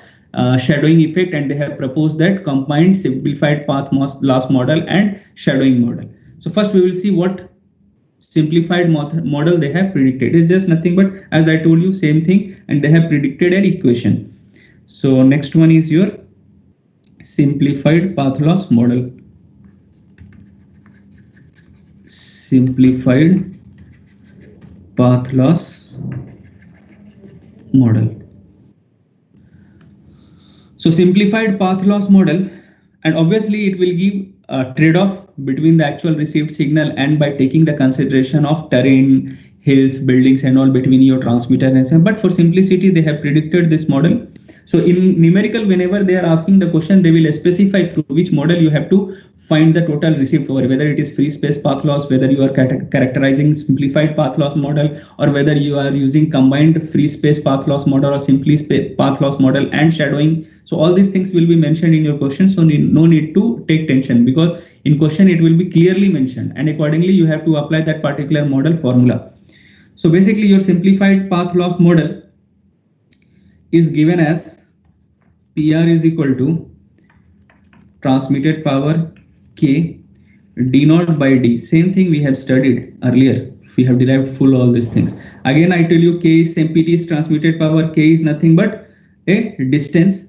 Speaker 1: shadowing effect, and they have proposed that combined simplified path loss model and shadowing model. So first we will see what simplified model they have predicted. It's just nothing but, as I told you, same thing, and they have predicted an equation. So next one is your simplified path loss model. Simplified path loss model. So simplified path loss model, and obviously it will give a trade-off between the actual received signal and by taking the consideration of terrain, hills, buildings and all between your transmitter and so on. But for simplicity they have predicted this model. So in numerical, whenever they are asking the question, they will specify through which model you have to find the total received power, whether it is free space path loss, whether you are characterizing simplified path loss model, or whether you are using combined free space path loss model or simply space path loss model and shadowing. So all these things will be mentioned in your question. So no need to take tension, because in question it will be clearly mentioned, and accordingly you have to apply that particular model formula. So basically your simplified path loss model is given as PR is equal to transmitted power K D naught by D. Same thing we have studied earlier. We have derived full all these things. Again I tell you, K is MPT is transmitted power. K is nothing but a distance.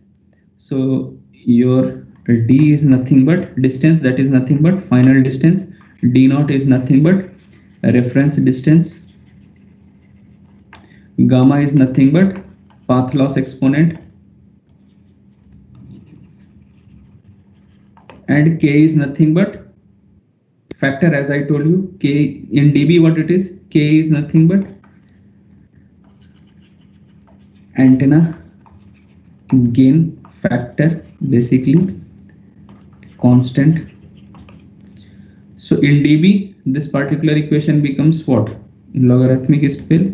Speaker 1: So your D is nothing but distance, that is nothing but final distance. D naught is nothing but reference distance. Gamma is nothing but path loss exponent, and K is nothing but factor, as I told you. K in dB, what it is? K is nothing but antenna gain factor, basically constant. So in dB this particular equation becomes what? In logarithmic scale,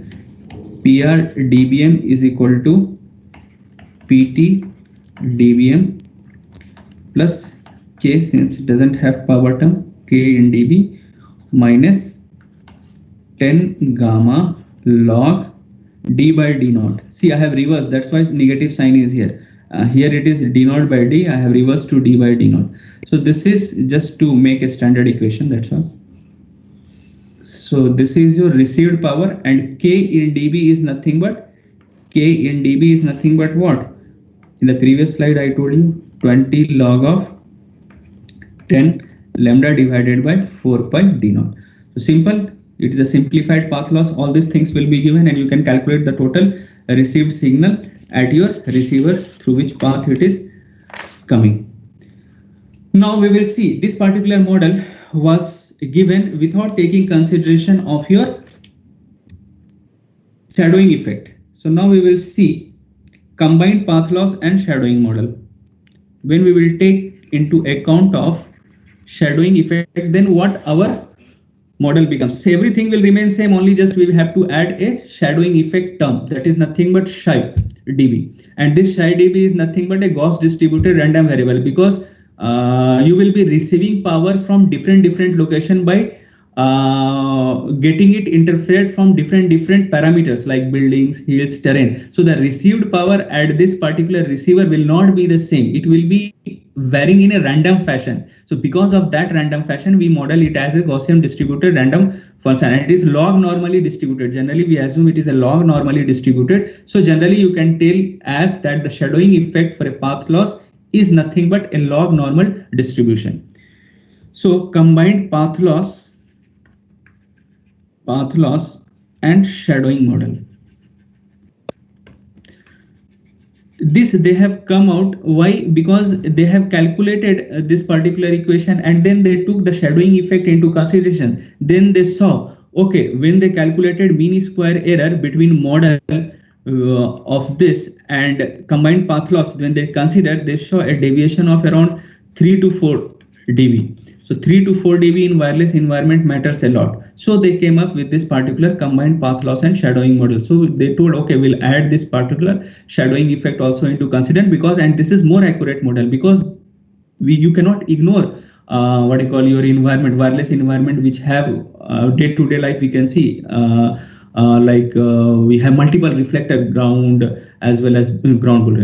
Speaker 1: PR dBm is equal to PT dBm plus K, since it doesn't have power term, K in dB minus 10 gamma log d by d naught. See, I have reversed, that's why negative sign is here. Here it is d naught by d, I have reversed to d by d naught. So this is just to make a standard equation, that's all. So this is your received power, and K in dB is nothing but what? In the previous slide I told you 20 log of 10 lambda divided by 4 pi d naught. So simple, it is a simplified path loss. All these things will be given and you can calculate the total received signal at your receiver through which path it is coming. Now we will see this particular model was given without taking consideration of your shadowing effect. So now we will see combined path loss and shadowing model. When we will take into account of shadowing effect, then what our model becomes. So everything will remain same, only just we have to add a shadowing effect term, that is nothing but psi dB, and this psi dB is nothing but a Gauss distributed random variable, because you will be receiving power from different location by getting it interfered from different parameters like buildings, hills, terrain. So the received power at this particular receiver will not be the same, it will be varying in a random fashion. So because of that random fashion, we model it as a Gaussian distributed random function, and it is log normally distributed. Generally we assume it is a log normally distributed. So generally you can tell as that the shadowing effect for a path loss is nothing but a log normal distribution. So combined path loss and shadowing model. This they have come out. Why? Because they have calculated this particular equation and then they took the shadowing effect into consideration. Then they saw, okay, when they calculated mean square error between model of this and combined path loss, when they consider, they show a deviation of around 3 to 4 dB. So 3 to 4 dB in wireless environment matters a lot. So they came up with this particular combined path loss and shadowing model. So they told, okay, we'll add this particular shadowing effect also into consideration, because, and this is more accurate model, because you cannot ignore what you call your environment, wireless environment, which have day-to-day life. We can see we have multiple reflector ground as well as ground,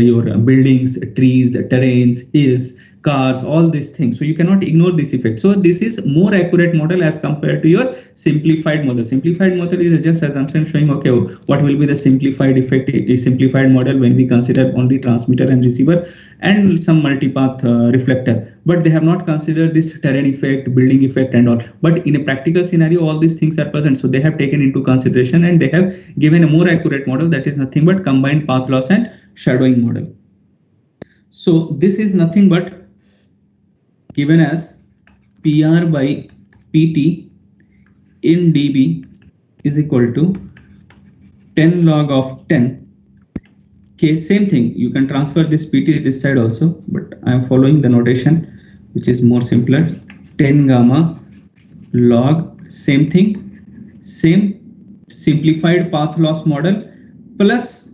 Speaker 1: your buildings, trees, terrains, hills, cars, all these things. So you cannot ignore this effect. So this is more accurate model as compared to your simplified model. Simplified model is just assumption showing, okay, what will be the simplified effect, simplified model when we consider only transmitter and receiver and some multipath reflector, but they have not considered this terrain effect, building effect and all. But in a practical scenario, all these things are present. So they have taken into consideration and they have given a more accurate model, that is nothing but combined path loss and shadowing model. So this is nothing but given as PR by PT in dB is equal to 10 log of 10. Okay, same thing, you can transfer this PT this side also, but I am following the notation which is more simpler. 10 gamma log, same thing, same simplified path loss model plus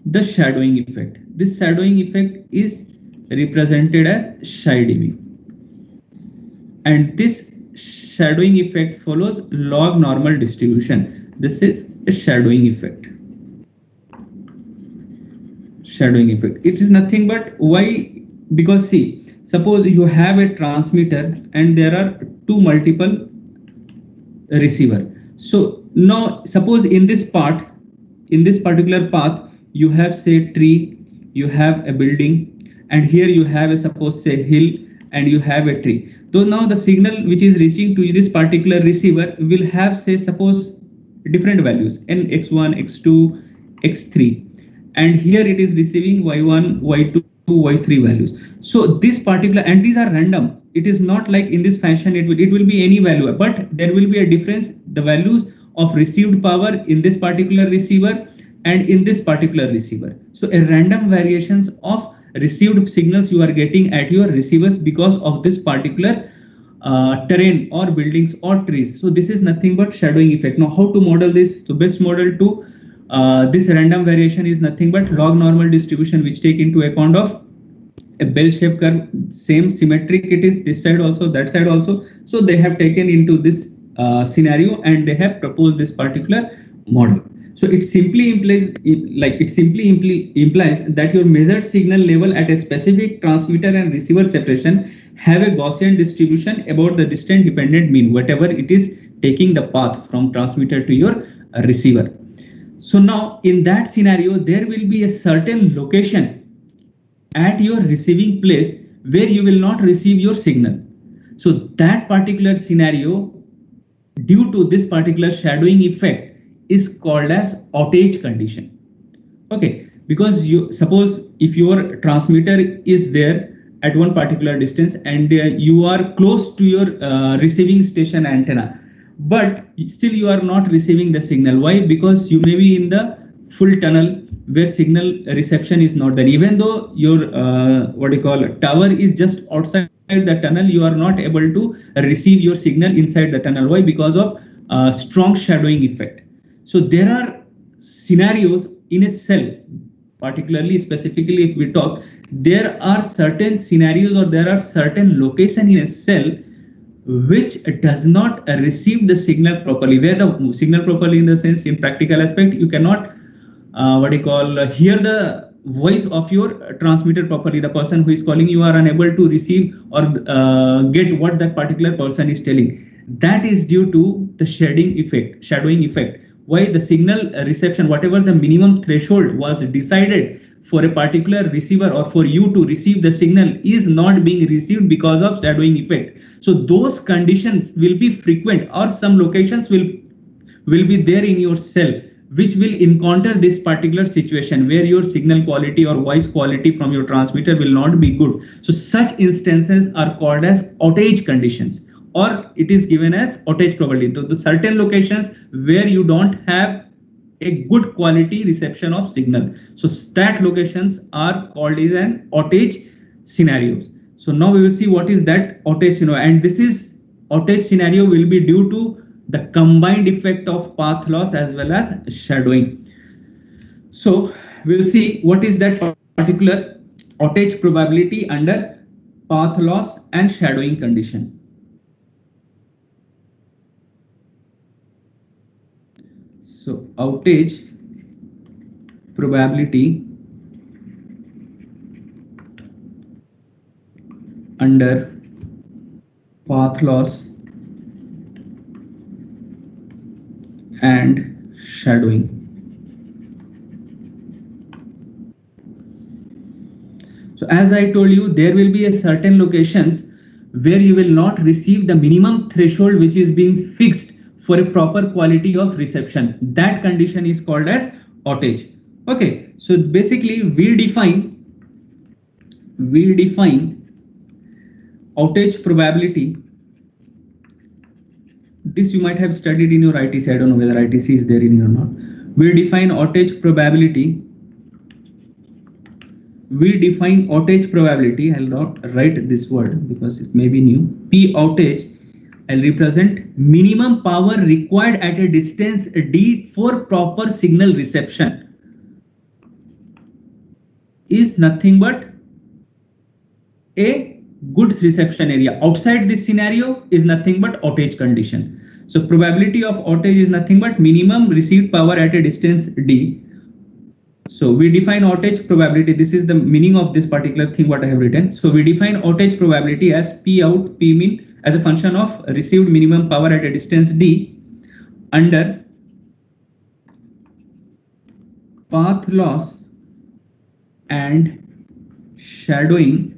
Speaker 1: the shadowing effect. This shadowing effect is represented as psi dB, and this shadowing effect follows log normal distribution. This is a shadowing effect. Shadowing effect, it is nothing but why? Because see, suppose you have a transmitter and there are two multiple receiver. So now suppose in this part, in this particular path, you have say tree, you have a building, and here you have a suppose say hill and you have a tree. So now the signal which is reaching to this particular receiver will have say suppose different values n, x1, x2, x3, and here it is receiving y1, y2, y3 values. So this particular, and these are random, it is not like in this fashion it will be any value, but there will be a difference, the values of received power in this particular receiver and in this particular receiver. So a random variations of received signals you are getting at your receivers because of this particular terrain or buildings or trees. So this is nothing but shadowing effect. Now how to model this? So best model to this random variation is nothing but log normal distribution, which take into account of a bell-shaped curve, same symmetric it is this side also, that side also. So they have taken into this scenario and they have proposed this particular model. So it simply implies that your measured signal level at a specific transmitter and receiver separation have a Gaussian distribution about the distant dependent mean, whatever it is taking the path from transmitter to your receiver. So now in that scenario, there will be a certain location at your receiving place where you will not receive your signal. So that particular scenario, due to this particular shadowing effect, is called as outage condition. Okay, because you suppose if your transmitter is there at one particular distance and you are close to your receiving station antenna, but still you are not receiving the signal. Why? Because you may be in the full tunnel where signal reception is not there. Even though your tower is just outside the tunnel, you are not able to receive your signal inside the tunnel. Why? Because of strong shadowing effect. So there are scenarios in a cell, particularly specifically if we talk, there are certain scenarios or there are certain location in a cell which does not receive the signal properly, where the signal properly in the sense in practical aspect, you cannot hear the voice of your transmitter properly. The person who is calling, you are unable to receive or get what that particular person is telling. That is due to the shadowing effect. Why? The signal reception, whatever the minimum threshold was decided for a particular receiver or for you to receive the signal, is not being received because of shadowing effect. So those conditions will be frequent, or some locations will be there in your cell which will encounter this particular situation where your signal quality or voice quality from your transmitter will not be good. So such instances are called as outage conditions, or it is given as outage probability. So the certain locations where you don't have a good quality reception of signal, so that locations are called as an outage scenarios. So now we will see what is that outage scenario, and this is outage scenario will be due to the combined effect of path loss as well as shadowing. So we'll see what is that particular outage probability under path loss and shadowing condition. So outage probability under path loss and shadowing. So as I told you, there will be a certain locations where you will not receive the minimum threshold which is being fixed for a proper quality of reception. That condition is called as outage. Okay, so basically we define outage probability. This you might have studied in your ITC. I don't know whether ITC is there in your or not. We define outage probability. I'll not write this word because it may be new. P outage, I'll represent minimum power required at a distance D for proper signal reception, is nothing but a good reception area. Outside this scenario is nothing but outage condition. So probability of outage is nothing but minimum received power at a distance D. So we define outage probability. This is the meaning of this particular thing what I have written. So we define outage probability as P out, P mean as a function of received minimum power at a distance D under path loss and shadowing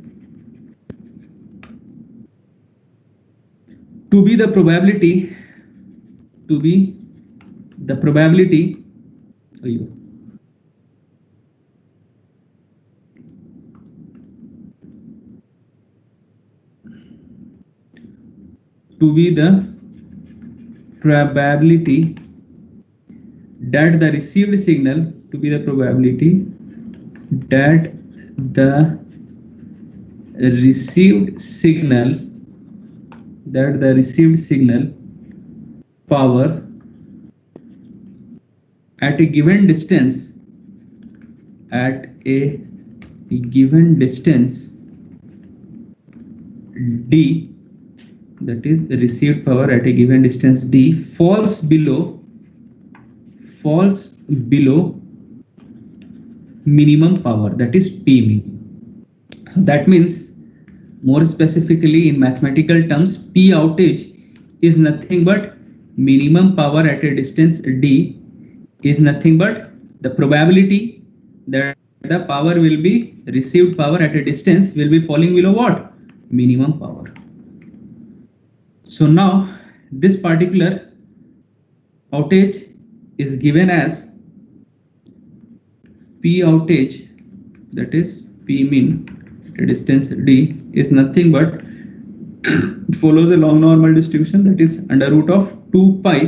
Speaker 1: to be the probability that the received signal power at a given distance D, that is received power at a given distance D, falls below falls below minimum power, that is P min. So that means, more specifically in mathematical terms, P outage is nothing but minimum power at a distance D is nothing but the probability that the power will be received power at a distance will be falling below what? Minimum power. So now this particular outage is given as P outage, that is P min at a distance D is nothing but follows a long normal distribution, that is under root of 2 pi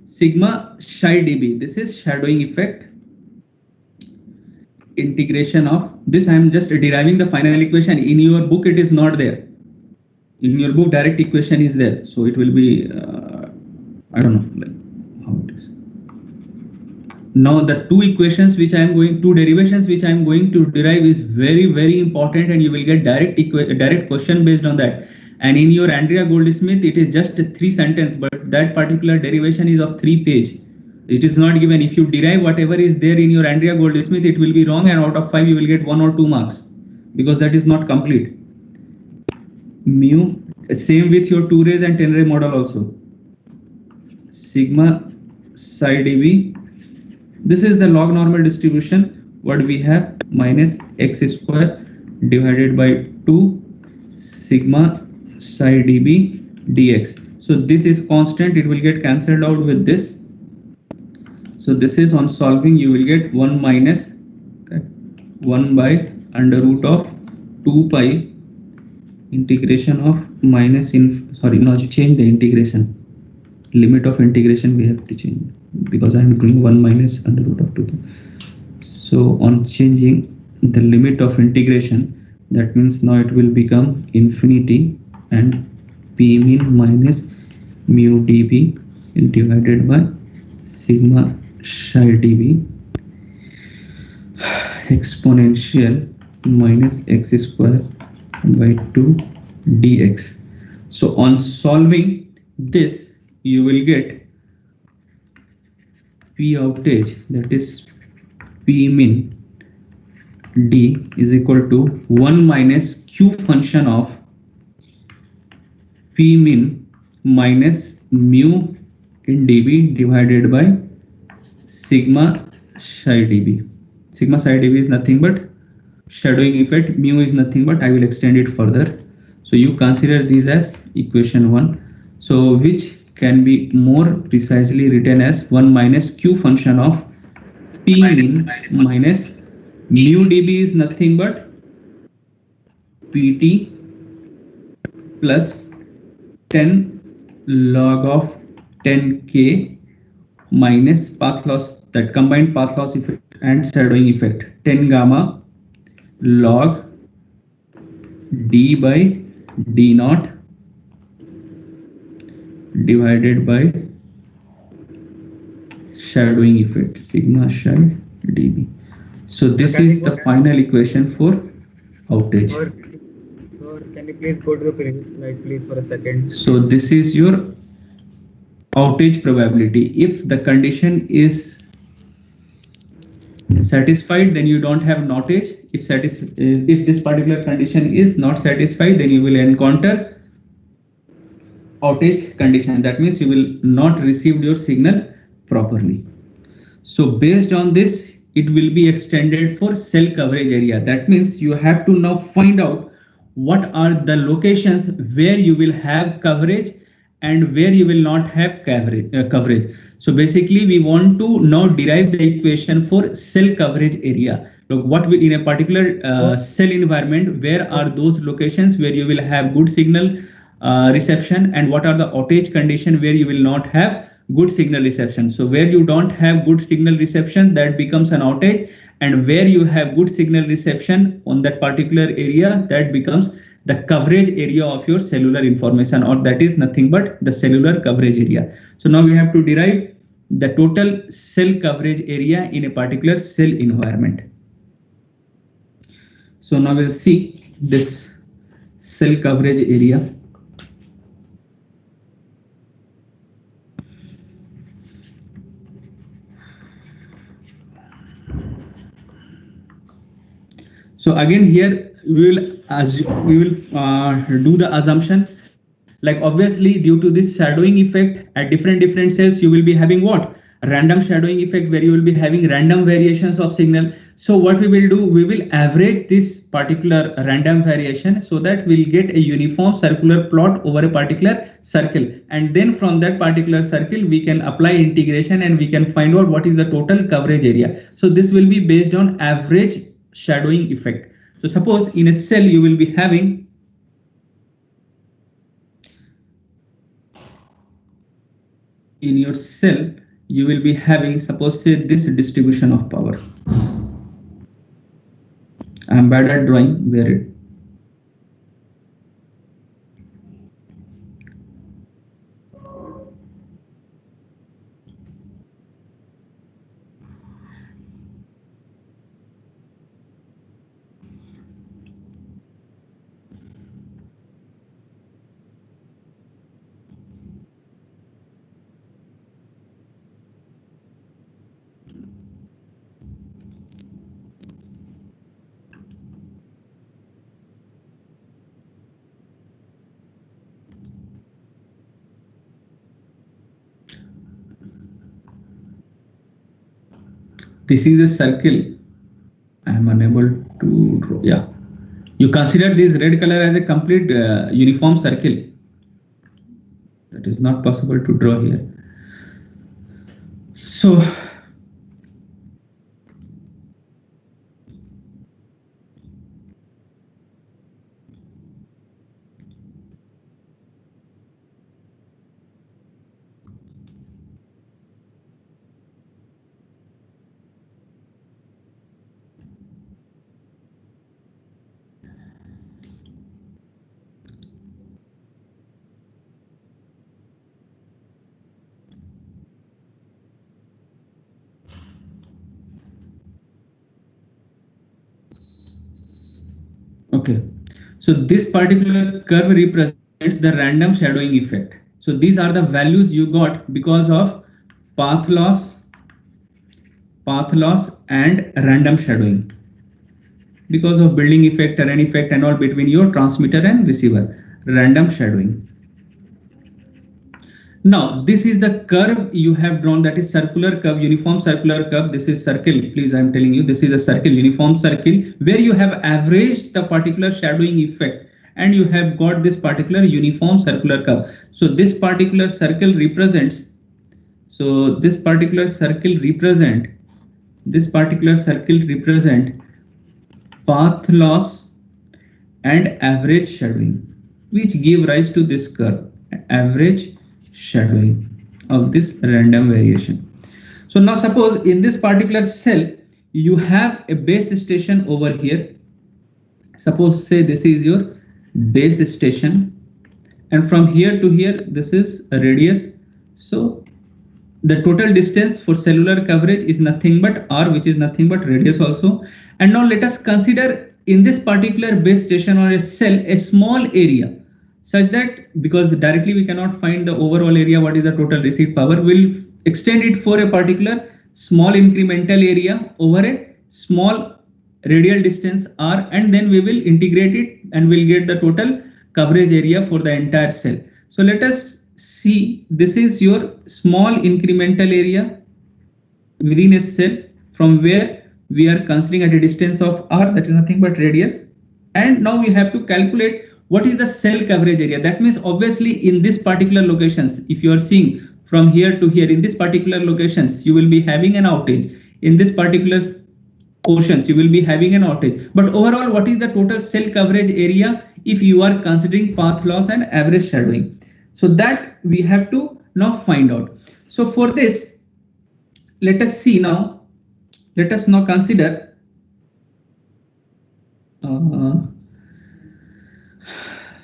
Speaker 1: sigma psi dB. This is shadowing effect. Integration of this, I am just deriving the final equation. In your book it is not there. In your book direct equation is there, so it will be I don't know like how it is. Now the two derivations which I am going to derive is very important, and you will get direct question based on that. And in your Andrea Goldsmith it is just 3 sentences, but that particular derivation is of 3 pages. It is not given. If you derive whatever is there in your Andrea Goldsmith, it will be wrong, and out of 5 you will get 1 or 2 marks because that is not complete. Mu, same with your 2 rays and 10 ray model also. Sigma psi dB. This is the log normal distribution. What we have, minus x square divided by 2 sigma psi dB dx. So this is constant, it will get cancelled out with this. So this is, on solving you will get 1 minus 1 by under root of 2 pi integration of minus to change the integration. Limit of integration we have to change because I am doing 1 minus under root of 2 pi. So on changing the limit of integration, that means now it will become infinity, and P min minus mu dB divided by sigma psi dB exponential minus x square by 2 dx. So on solving this, you will get P outage, that is P min D is equal to 1 minus Q function of P min minus mu in dB divided by sigma psi dB. Sigma psi dB is nothing but shadowing effect, mu is nothing but, I will extend it further. So you consider these as equation 1. So which can be more precisely written as 1 minus Q function of P min minus mu dB is nothing but Pt plus 10 log of 10k minus path loss, that combined path loss effect and shadowing effect, 10 gamma log d by d naught divided by shadowing effect sigma psi dB. So this is the final equation for outage.
Speaker 5: Sir, can you please go to the previous slide, please, for a second?
Speaker 1: So this is your outage probability. If the condition is satisfied, then you don't have an outage. If this particular condition is not satisfied, then you will encounter outage condition. That means you will not receive your signal properly. So based on this, it will be extended for cell coverage area. That means you have to now find out what are the locations where you will have coverage and where you will not have coverage. So basically we want to now derive the equation for cell coverage area. Look, what will in a particular cell environment, where are those locations where you will have good signal reception, and what are the outage condition where you will not have good signal reception. So where you don't have good signal reception, that becomes an outage, and where you have good signal reception on that particular area, that becomes the coverage area of your cellular information, or that is nothing but the cellular coverage area. So now we have to derive the total cell coverage area in a particular cell environment. So now we'll see this cell coverage area. So again here we will do the assumption, like obviously due to this shadowing effect at different cells, you will be having what? Random shadowing effect, where you will be having random variations of signal. So what we will do, we will average this particular random variation so that we'll get a uniform circular plot over a particular circle, and then from that particular circle we can apply integration and we can find out what is the total coverage area. So this will be based on average shadowing effect. So suppose in a cell you will be having in your cell, you will be having, suppose say, this distribution of power. I am bad at drawing, bear it. This is a circle. I am unable to draw. Yeah, you consider this red color as a complete uniform circle. That is not possible to draw here. So okay, so this particular curve represents the random shadowing effect. So these are the values you got because of path loss and random shadowing, because of building effect, terrain effect and all between your transmitter and receiver, random shadowing. Now this is the curve you have drawn, that is circular curve, uniform circular curve. This is circle, please, I am telling you, this is a circle, uniform circle, where you have averaged the particular shadowing effect and you have got this particular uniform circular curve. So this particular circle represents, path loss and average shadowing, which give rise to this curve, average shadowing of this random variation. So now suppose in this particular cell you have a base station over here. Suppose say this is your base station, and from here to here this is a radius. So the total distance for cellular coverage is nothing but r, which is nothing but radius also. And now let us consider in this particular base station or a cell a small area, such that, because directly we cannot find the overall area, what is the total received power, we'll extend it for a particular small incremental area over a small radial distance r, and then we will integrate it and we'll get the total coverage area for the entire cell. So let us see, this is your small incremental area within a cell from where we are considering at a distance of r, that is nothing but radius. And now we have to calculate what is the cell coverage area. That means obviously in this particular locations, if you are seeing from here to here, in this particular locations you will be having an outage, in this particular portions you will be having an outage, but overall what is the total cell coverage area if you are considering path loss and average shadowing? So that we have to now find out. So for this, let us see now, let us now consider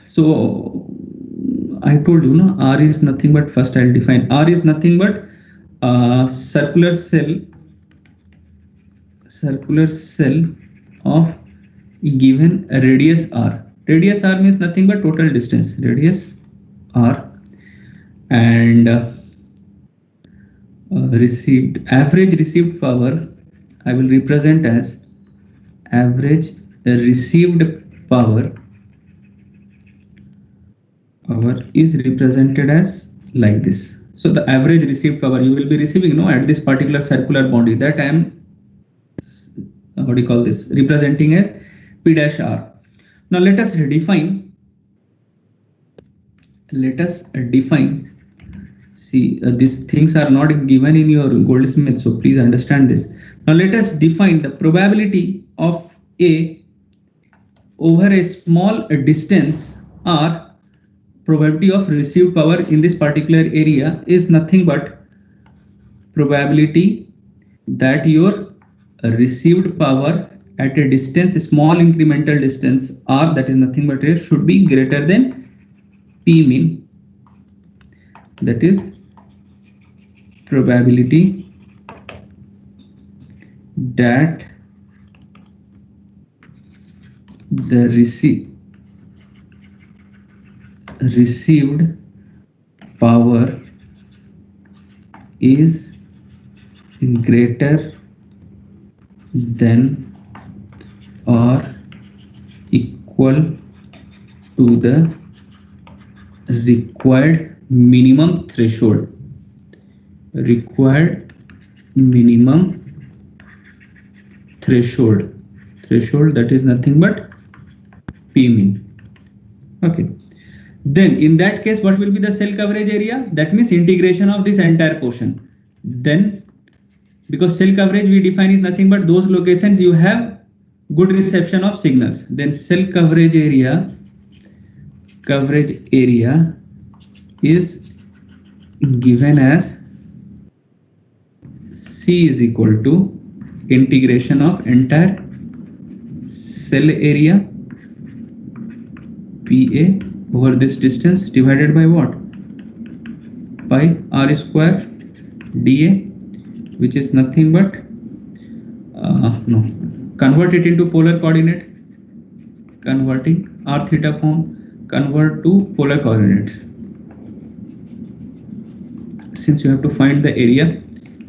Speaker 1: so I told you, no, R is nothing but, first I'll define, R is nothing but circular cell of given radius r. Radius r means nothing but total distance, radius r, and average received power I will represent as average received power is represented as like this. So the average received power you will be receiving at this particular circular body, that I am representing as P dash R. Now let us define. See, these things are not given in your Goldsmith, so please understand this. Now let us define the probability of A over a small distance, or probability of received power in this particular area is nothing but probability that your received power at a distance, a small incremental distance, R, that is nothing but it should be greater than P mean. That is probability that the received power is greater than or equal to the required minimum threshold. Threshold that is nothing but P mean. Okay. Then in that case, what will be the cell coverage area? That means integration of this entire portion. Then because cell coverage we define is nothing but those locations you have good reception of signals. Then cell coverage area is given as C is equal to integration of entire cell area PA over this distance divided by what? Pi R square dA, which is nothing but convert it into polar coordinate, converting R theta form, convert to polar coordinate. Since you have to find the area,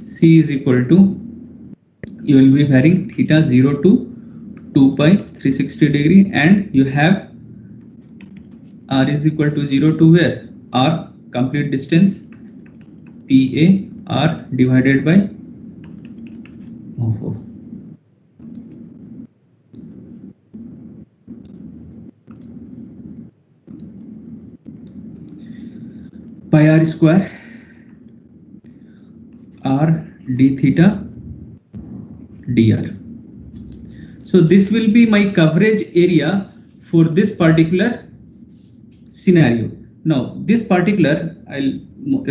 Speaker 1: C is equal to, you will be varying theta 0 to 2 pi 360 degree, and you have R is equal to 0 to where? R complete distance PA R divided by pi R square R d theta dr. So this will be my coverage area for this particular scenario. Now this particular, I'll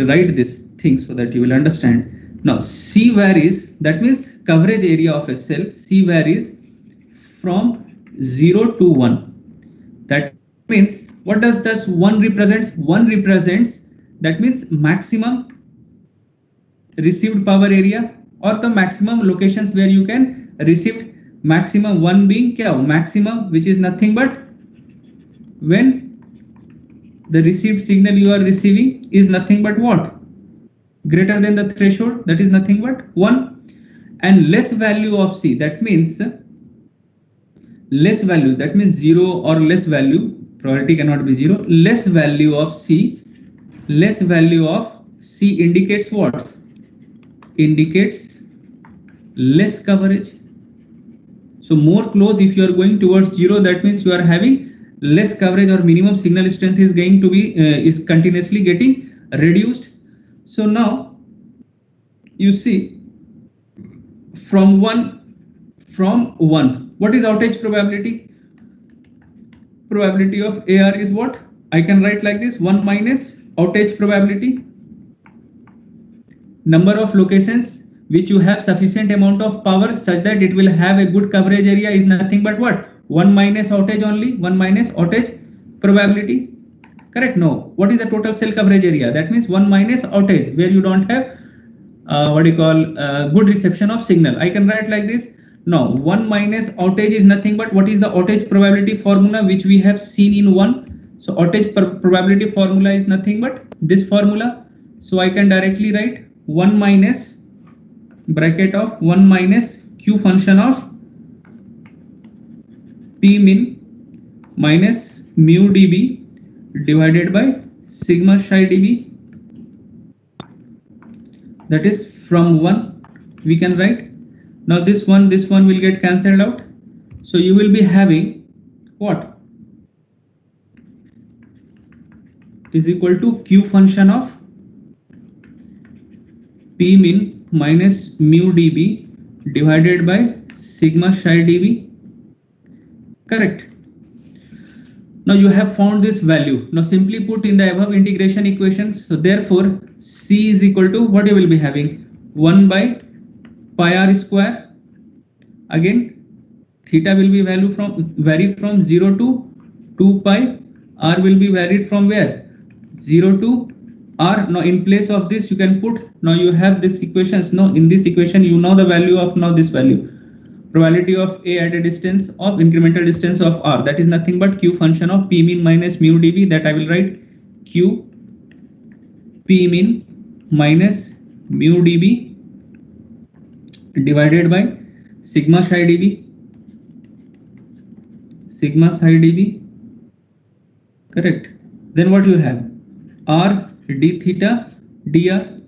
Speaker 1: write this thing so that you will understand. Now C varies, that means coverage area of a cell, C varies from 0 to 1. That means, what does this 1 represents? 1 represents, that means maximum received power area, or the maximum locations where you can receive maximum. 1 being maximum, which is nothing but when the received signal you are receiving is nothing but what? Greater than the threshold, that is nothing but 1. And less value of C, that means less value, that means 0 or less value, probability cannot be 0, less value of C indicates what? Indicates less coverage. So more close, if you are going towards 0, that means you are having less coverage, or minimum signal strength is going to be is continuously getting reduced. So now you see from 1, what is outage probability? Probability of AR is what? I can write like this: 1 minus outage probability, number of locations which you have sufficient amount of power such that it will have a good coverage area is nothing but what? 1 minus outage only, 1 minus outage probability. Correct? No. What is the total cell coverage area? That means 1 minus outage, where you don't have good reception of signal. I can write like this. Now 1 minus outage is nothing but what is the outage probability formula which we have seen in 1. So outage probability formula is nothing but this formula. So I can directly write 1 minus bracket of 1 minus Q function of P min minus mu dB divided by sigma psi dB. That is from 1 we can write. Now this one will get cancelled out. So you will be having what? Is equal to Q function of P min minus mu dB divided by sigma psi dB. Correct. Now you have found this value. Now simply put in the above integration equations. So therefore C is equal to what you will be having? 1 by pi r square. Again theta will be vary from 0 to 2 pi. R will be varied from where? 0 to r. Now in place of this you can put, now you have this equations. Now in this equation you know the value of now this value, probability of A at a distance of incremental distance of r, that is nothing but Q function of P min minus mu dB. That I will write Q P min minus mu dB divided by sigma psi dB. Sigma psi dB. Correct. Then what you have? R d theta dr.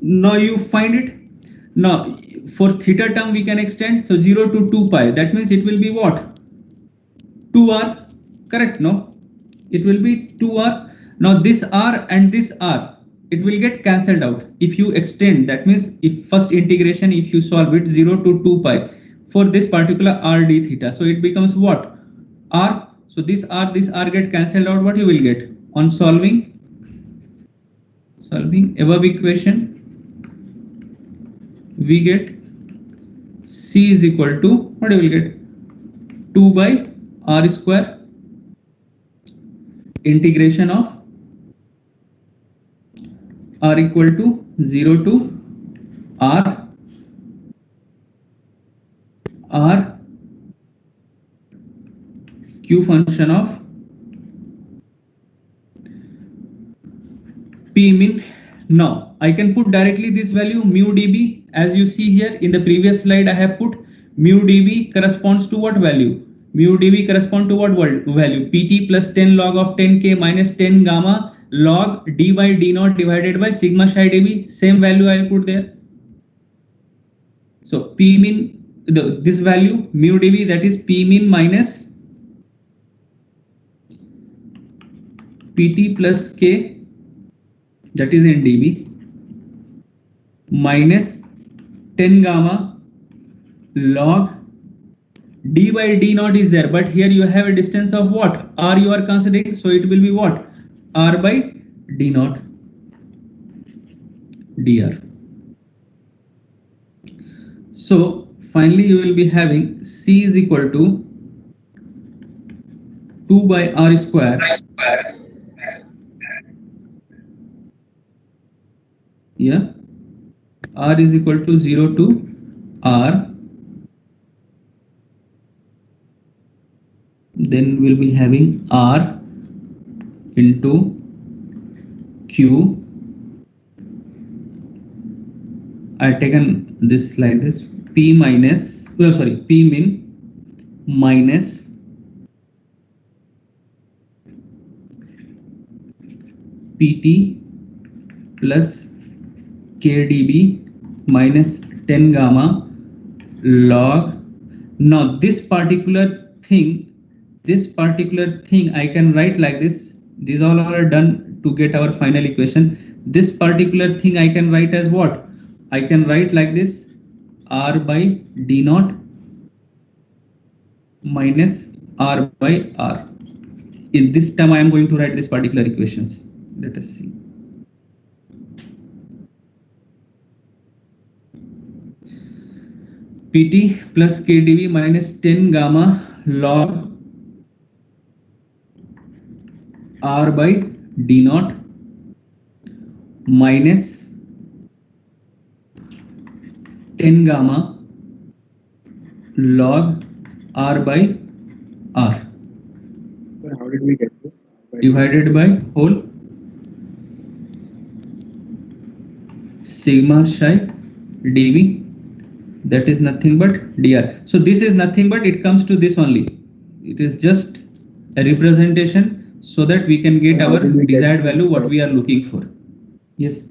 Speaker 1: Now you find it. Now for theta term we can extend, so 0 to 2 pi, that means it will be what? 2r. Correct. No, it will be 2r. Now this r and this r, it will get cancelled out if you extend. That means if first integration, if you solve it 0 to 2 pi for this particular r d theta, so it becomes what? R. So this r get cancelled out. What you will get on solving above equation? We get C is equal to what you will get? 2 by r square integration of r equal to 0 to r Q function of P min. Now I can put directly this value mu dB. As you see here in the previous slide I have put mu dB corresponds to what value? Mu dB correspond to what value? Pt plus 10 log of 10k minus 10 gamma log d by d naught divided by sigma psi dB. Same value I will put there. So P min, this value mu dB, that is P min minus Pt plus k, that is in dB, minus 10 gamma log d by d naught is there, but here you have a distance of what? R you are considering, so it will be what? R by d naught dr. So finally you will be having C is equal to 2 by r square. Yeah, r is equal to 0 to r, then we'll be having r into q. I've taken this like this, p minus, p min minus pt plus kdb minus 10 gamma log. Now this particular thing I can write like this. These all are done to get our final equation. This particular thing I can write as what? I can write like this, r by d naught minus r by r. In this term I am going to write this particular equations. Let us see. Pt plus kdv minus 10 gamma log r by d naught minus 10 gamma log r by r.
Speaker 6: But how did we get this?
Speaker 1: Divided by whole sigma psi dv, that is nothing but dr. So this is nothing but it comes to this only. It is just a representation so that we can get
Speaker 6: How
Speaker 1: our
Speaker 6: did we get
Speaker 1: desired
Speaker 6: this
Speaker 1: value, what
Speaker 6: from?
Speaker 1: we are looking for. Yes.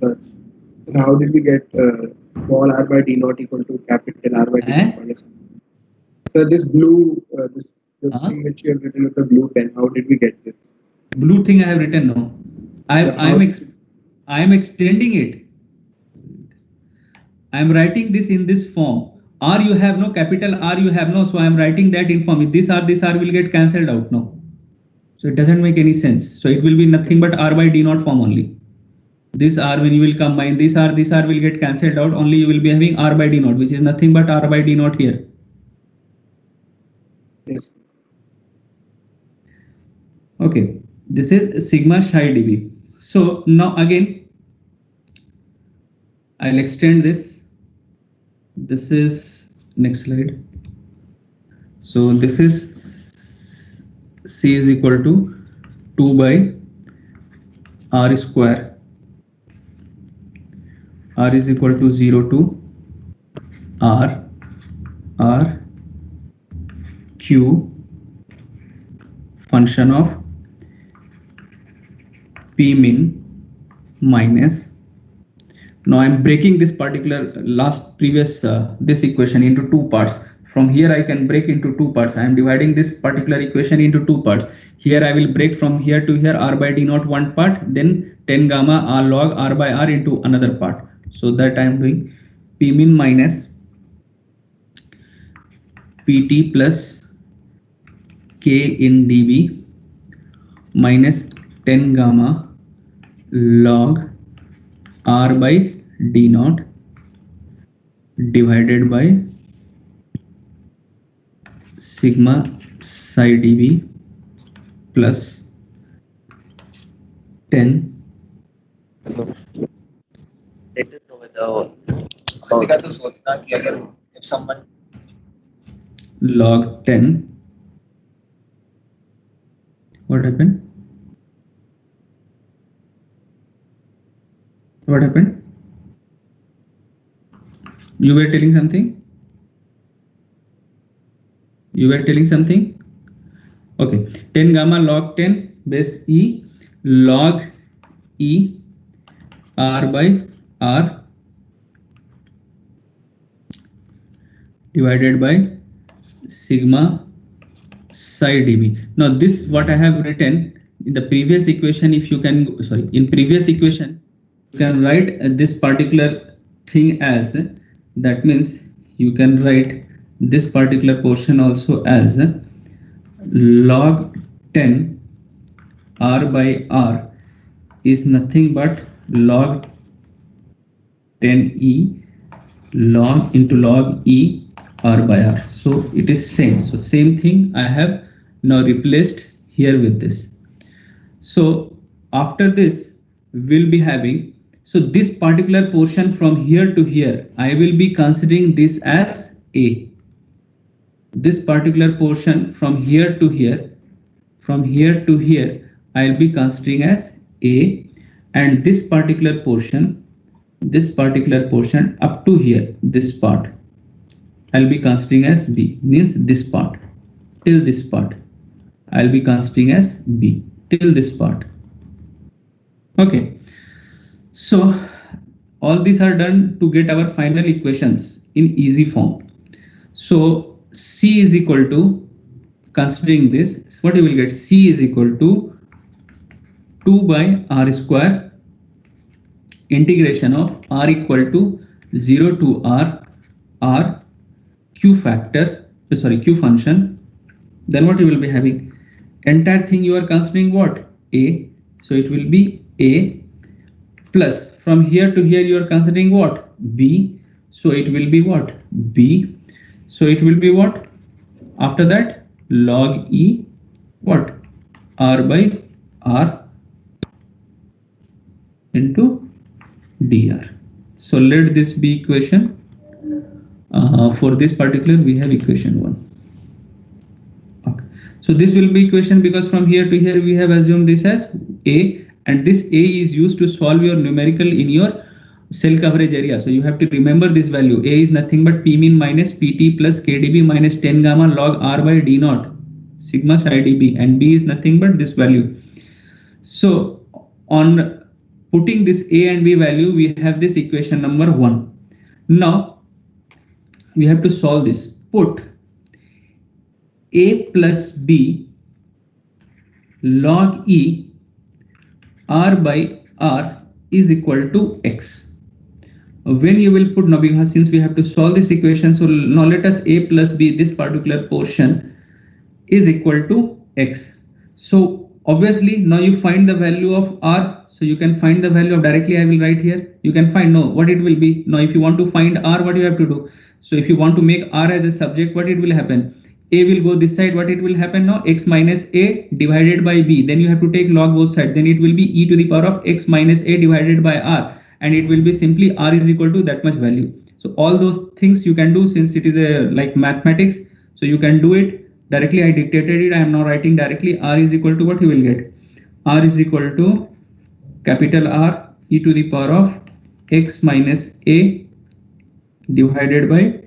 Speaker 6: How did we get small r by d naught equal to capital R by d
Speaker 1: Eh?
Speaker 6: naught minus? So this blue, this
Speaker 1: Huh?
Speaker 6: thing which you have written with the blue pen, how did we get this?
Speaker 1: Blue thing I have written now. I am extending it. I am writing this in this form. R you have no, capital R you have no, so I am writing that in form. This R will get cancelled out now. So it doesn't make any sense. So it will be nothing but R by D naught form only. This R, when you will combine this R will get cancelled out. Only you will be having R by D naught, which is nothing but R by D naught here.
Speaker 6: Yes.
Speaker 1: Okay, this is sigma psi dB. So now again, I'll extend this. This is next slide. So this is C is equal to 2 by R square. R is equal to 0 to R Q function of P min minus. Now I'm breaking this particular previous this equation into two parts. From here I can break into two parts. I am dividing this particular equation into two parts. Here I will break from here to here R by D naught one part, then 10 gamma R log R by R into another part. So that I am doing P min minus PT plus K in dB minus 10 gamma log R by D naught divided by sigma psi dB plus 10 log 10. What happened? What happened? You were telling something? You were telling something? Okay. 10 gamma log 10 base E log E R by R divided by sigma psi dB. Now this what I have written in the previous equation. If you can, sorry, in previous equation you can write this particular thing as, that means you can write this particular portion also as log 10 R by R is nothing but log 10E log into log E R by R. So it is same. So same thing I have now replaced here with this. So after this we'll be having, so this particular portion from here to here I will be considering this as A. This particular portion from here to here, I'll be considering as A, and this particular portion up to here, this part I'll be considering as B, means this part till this part I'll be considering as B till this part. Okay, so all these are done to get our final equations in easy form. So C is equal to, considering this, what you will get, C is equal to 2 by R square integration of R equal to 0 to R Q factor, Q function. Then what you will be having, entire thing you are considering what, A, so it will be A plus from here to here you are considering what, B, so it will be what, B, so it will be what, after that log E what, R by R into dr. So let this be equation. For this particular we have equation 1. Okay. So this will be equation because from here to here we have assumed this as A, and this A is used to solve your numerical in your cell coverage area. So you have to remember this value. A is nothing but P min minus PT plus KDB minus 10 gamma log R by D naught. sigma psi dB, and B is nothing but this value. So on putting this A and B value, we have this equation number 1. Now we have to solve this. Put A plus B log E R by R is equal to X. When you will put, now because since we have to solve this equation, so now let us A plus B, this particular portion is equal to X. So obviously now you find the value of R, so you can find the value of, directly I will write here, you can find, no, what it will be. Now if you want to find R, what you have to do? So if you want to make R as a subject, what it will happen? A will go this side, what it will happen now? X minus A divided by B. Then you have to take log both sides. Then it will be e to the power of X minus A divided by R. And it will be simply R is equal to that much value. So all those things you can do, since it is a like mathematics. So you can do it directly. I dictated it. I am now writing directly. R is equal to what you will get. R is equal to capital R e to the power of X minus A divided by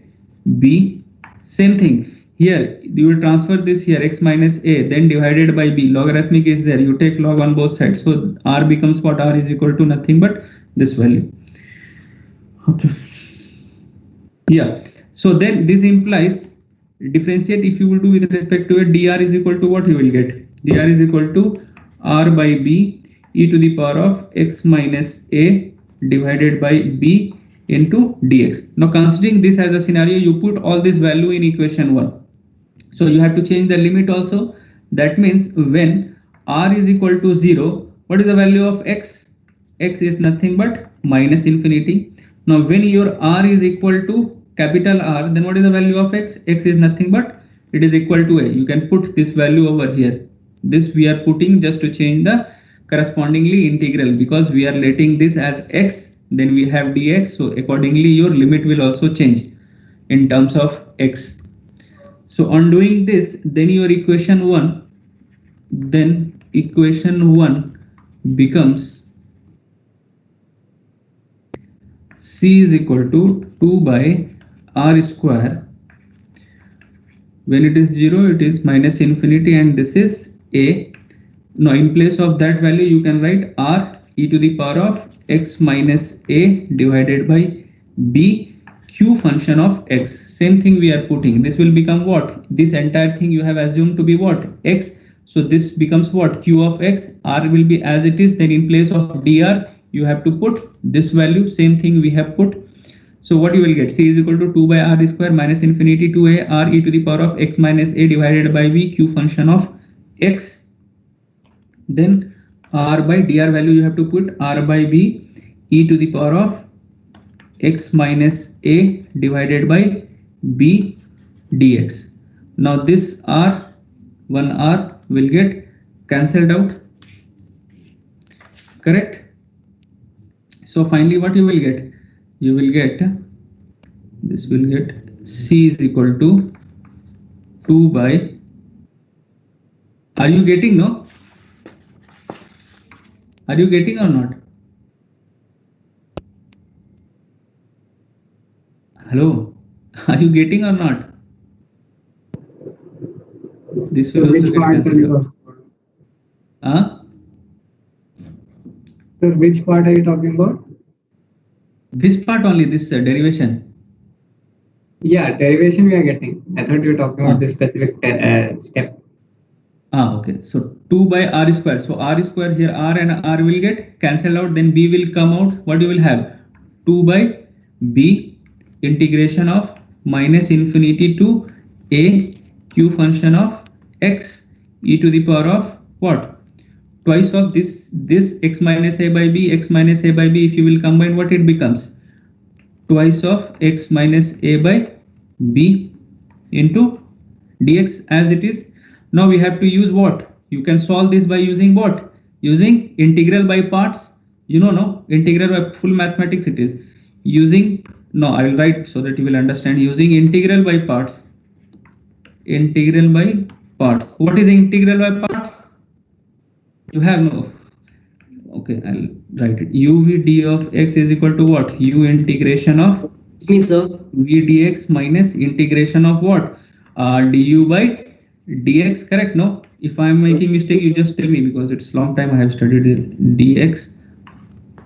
Speaker 1: B. Same thing. Here you will transfer this here, X minus A, then divided by B. Logarithmic is there. You take log on both sides. So R becomes what? R is equal to nothing but this value. Okay. Yeah. So then this implies differentiate, if you will do with respect to it, dr is equal to what you will get? Dr is equal to R by B e to the power of X minus A divided by B into dx. Now considering this as a scenario, you put all this value in equation 1. So you have to change the limit also. That means when R is equal to 0, what is the value of X? X is nothing but minus infinity. Now when your R is equal to capital R, then what is the value of X? X is nothing but it is equal to A. You can put this value over here. This we are putting just to change the correspondingly integral, because we are letting this as X, then we have dx. So accordingly your limit will also change in terms of X. So on doing this, then your equation 1 becomes C is equal to 2 by R square. When it is 0, it is minus infinity, and this is A. Now in place of that value, you can write R e to the power of X minus A divided by B Q function of X. Same thing we are putting. This will become what? This entire thing you have assumed to be what? X. So this becomes what? Q of X. R will be as it is. Then in place of dr, you have to put this value. Same thing we have put. So what you will get? C is equal to 2 by R square minus infinity to A R e to the power of X minus A divided by B Q function of X. Then R by dr value you have to put R by B e to the power of X minus A divided by B dx. Now this R, 1R will get cancelled out. Correct? So finally what you will get? You will get, this will get C is equal to 2 by, are you getting, no? Are you getting or not? Hello, are you getting or not? This will also get cancelled out.
Speaker 4: Sir, which part are you talking about?
Speaker 1: This part only, this derivation.
Speaker 4: Yeah, derivation we are getting. I thought you were talking about this specific step.
Speaker 1: Okay. So 2 by R square. So R square here, R and R will get cancelled out. Then B will come out. What you will have? 2 by B integration of minus infinity to A Q function of X e to the power of what? Twice of this X minus A by B, X minus A by B. If you will combine, what it becomes? Twice of X minus A by B into dx as it is. Now we have to use what? You can solve this by using what? Using integral by parts. You know, no? Integral by full mathematics it is. Using, no, I will write so that you will understand. Using integral by parts. Integral by parts. What is integral by parts? You have no. Okay, I'll write it. U v d of x is equal to what? U integration of
Speaker 3: Excuse me, sir.
Speaker 1: v dx minus integration of what? Du by dx, correct? No, if I am making mistake, you just tell me, because it's long time I have studied it. Dx.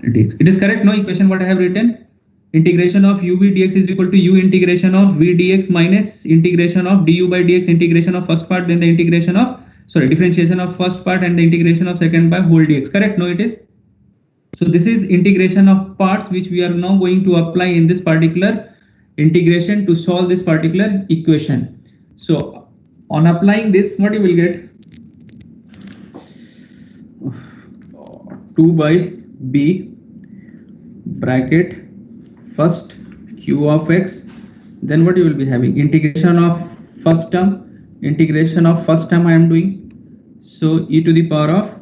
Speaker 1: It is correct, no? Equation what I have written, integration of u v dx is equal to u integration of v dx minus integration of du by dx, integration of first part, then the integration of, sorry, differentiation of first part and the integration of second part whole dx, correct? No, it is. So this is integration of parts which we are now going to apply in this particular integration to solve this particular equation. So on applying this, what you will get, 2 by b bracket first q of x, then what you will be having, integration of first term I am doing, so e to the power of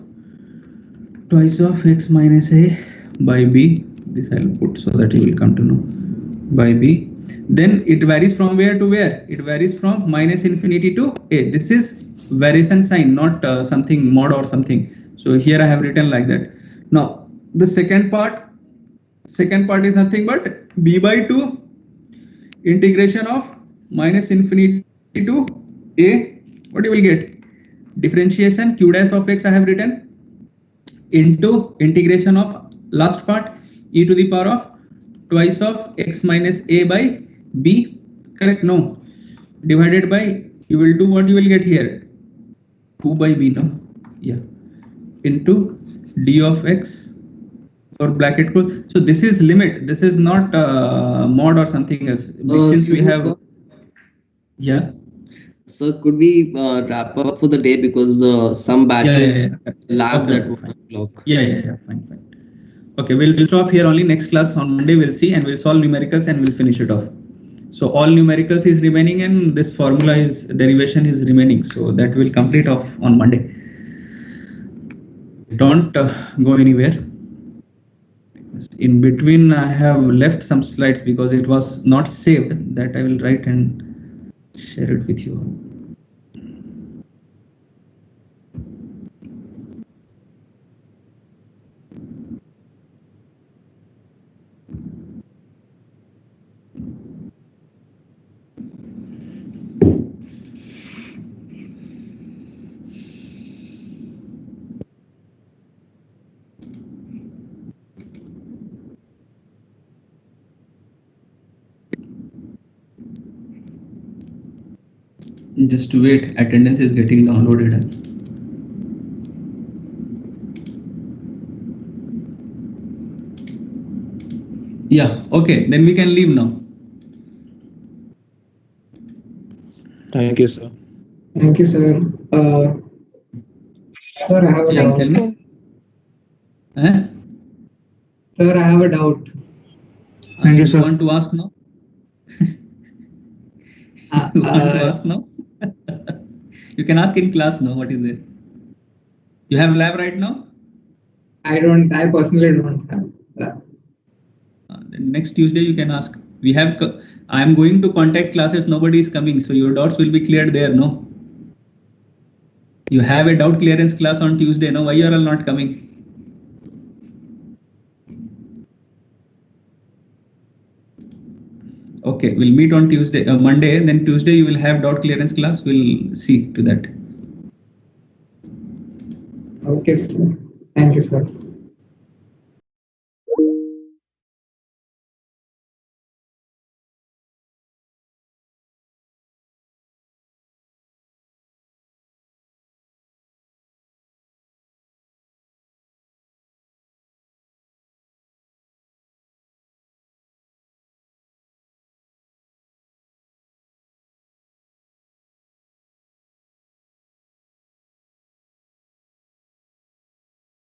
Speaker 1: twice of x minus a by b, this I will put so that you will come to know, by b. Then it varies from where to where? It varies from minus infinity to a. This is variation sign, not something mod or something. So here I have written like that. Now the second part is nothing but b by 2 integration of minus infinity to a. What you will get? Differentiation q dash of x I have written into integration of last part e to the power of twice of x minus a by b, correct? No, divided by, you will do what you will get here, 2 by b, no, yeah, into d of x for bracket close. So this is limit, this is not mod or something else, since we have,
Speaker 7: sir.
Speaker 1: yeah.
Speaker 7: Sir, could we wrap up for the day, because some batches labs
Speaker 1: Okay,
Speaker 7: at 1
Speaker 1: fine.
Speaker 7: o'clock.
Speaker 1: Yeah, fine. Okay, we'll stop here only. Next class on Monday we'll see, and we'll solve numericals and we'll finish it off. So all numericals is remaining and this formula is derivation is remaining. So that will complete off on Monday. Don't go anywhere. In between I have left some slides because it was not saved, that I will write and share it with you all. Just wait, attendance is getting downloaded. Yeah, okay, then we can leave now.
Speaker 5: Thank you, sir.
Speaker 4: Thank you, sir. Sir, I have a
Speaker 1: Yeah,
Speaker 4: doubt.
Speaker 1: tell me. Eh?
Speaker 4: Sir, I have a doubt.
Speaker 5: Thank you, sir.
Speaker 1: Want to ask now? You want to ask now? You can ask in class now. What is there? You have lab right now?
Speaker 4: I personally don't have that.
Speaker 1: Then next Tuesday you can ask. We have. I am going to contact classes. Nobody is coming, so your doubts will be cleared there. No. You have a doubt clearance class on Tuesday. No, why you are all not coming? Okay, we'll meet on Tuesday, Monday. Then Tuesday you will have doubt clearance class. We'll see to that.
Speaker 4: Okay, sir. Thank you, sir.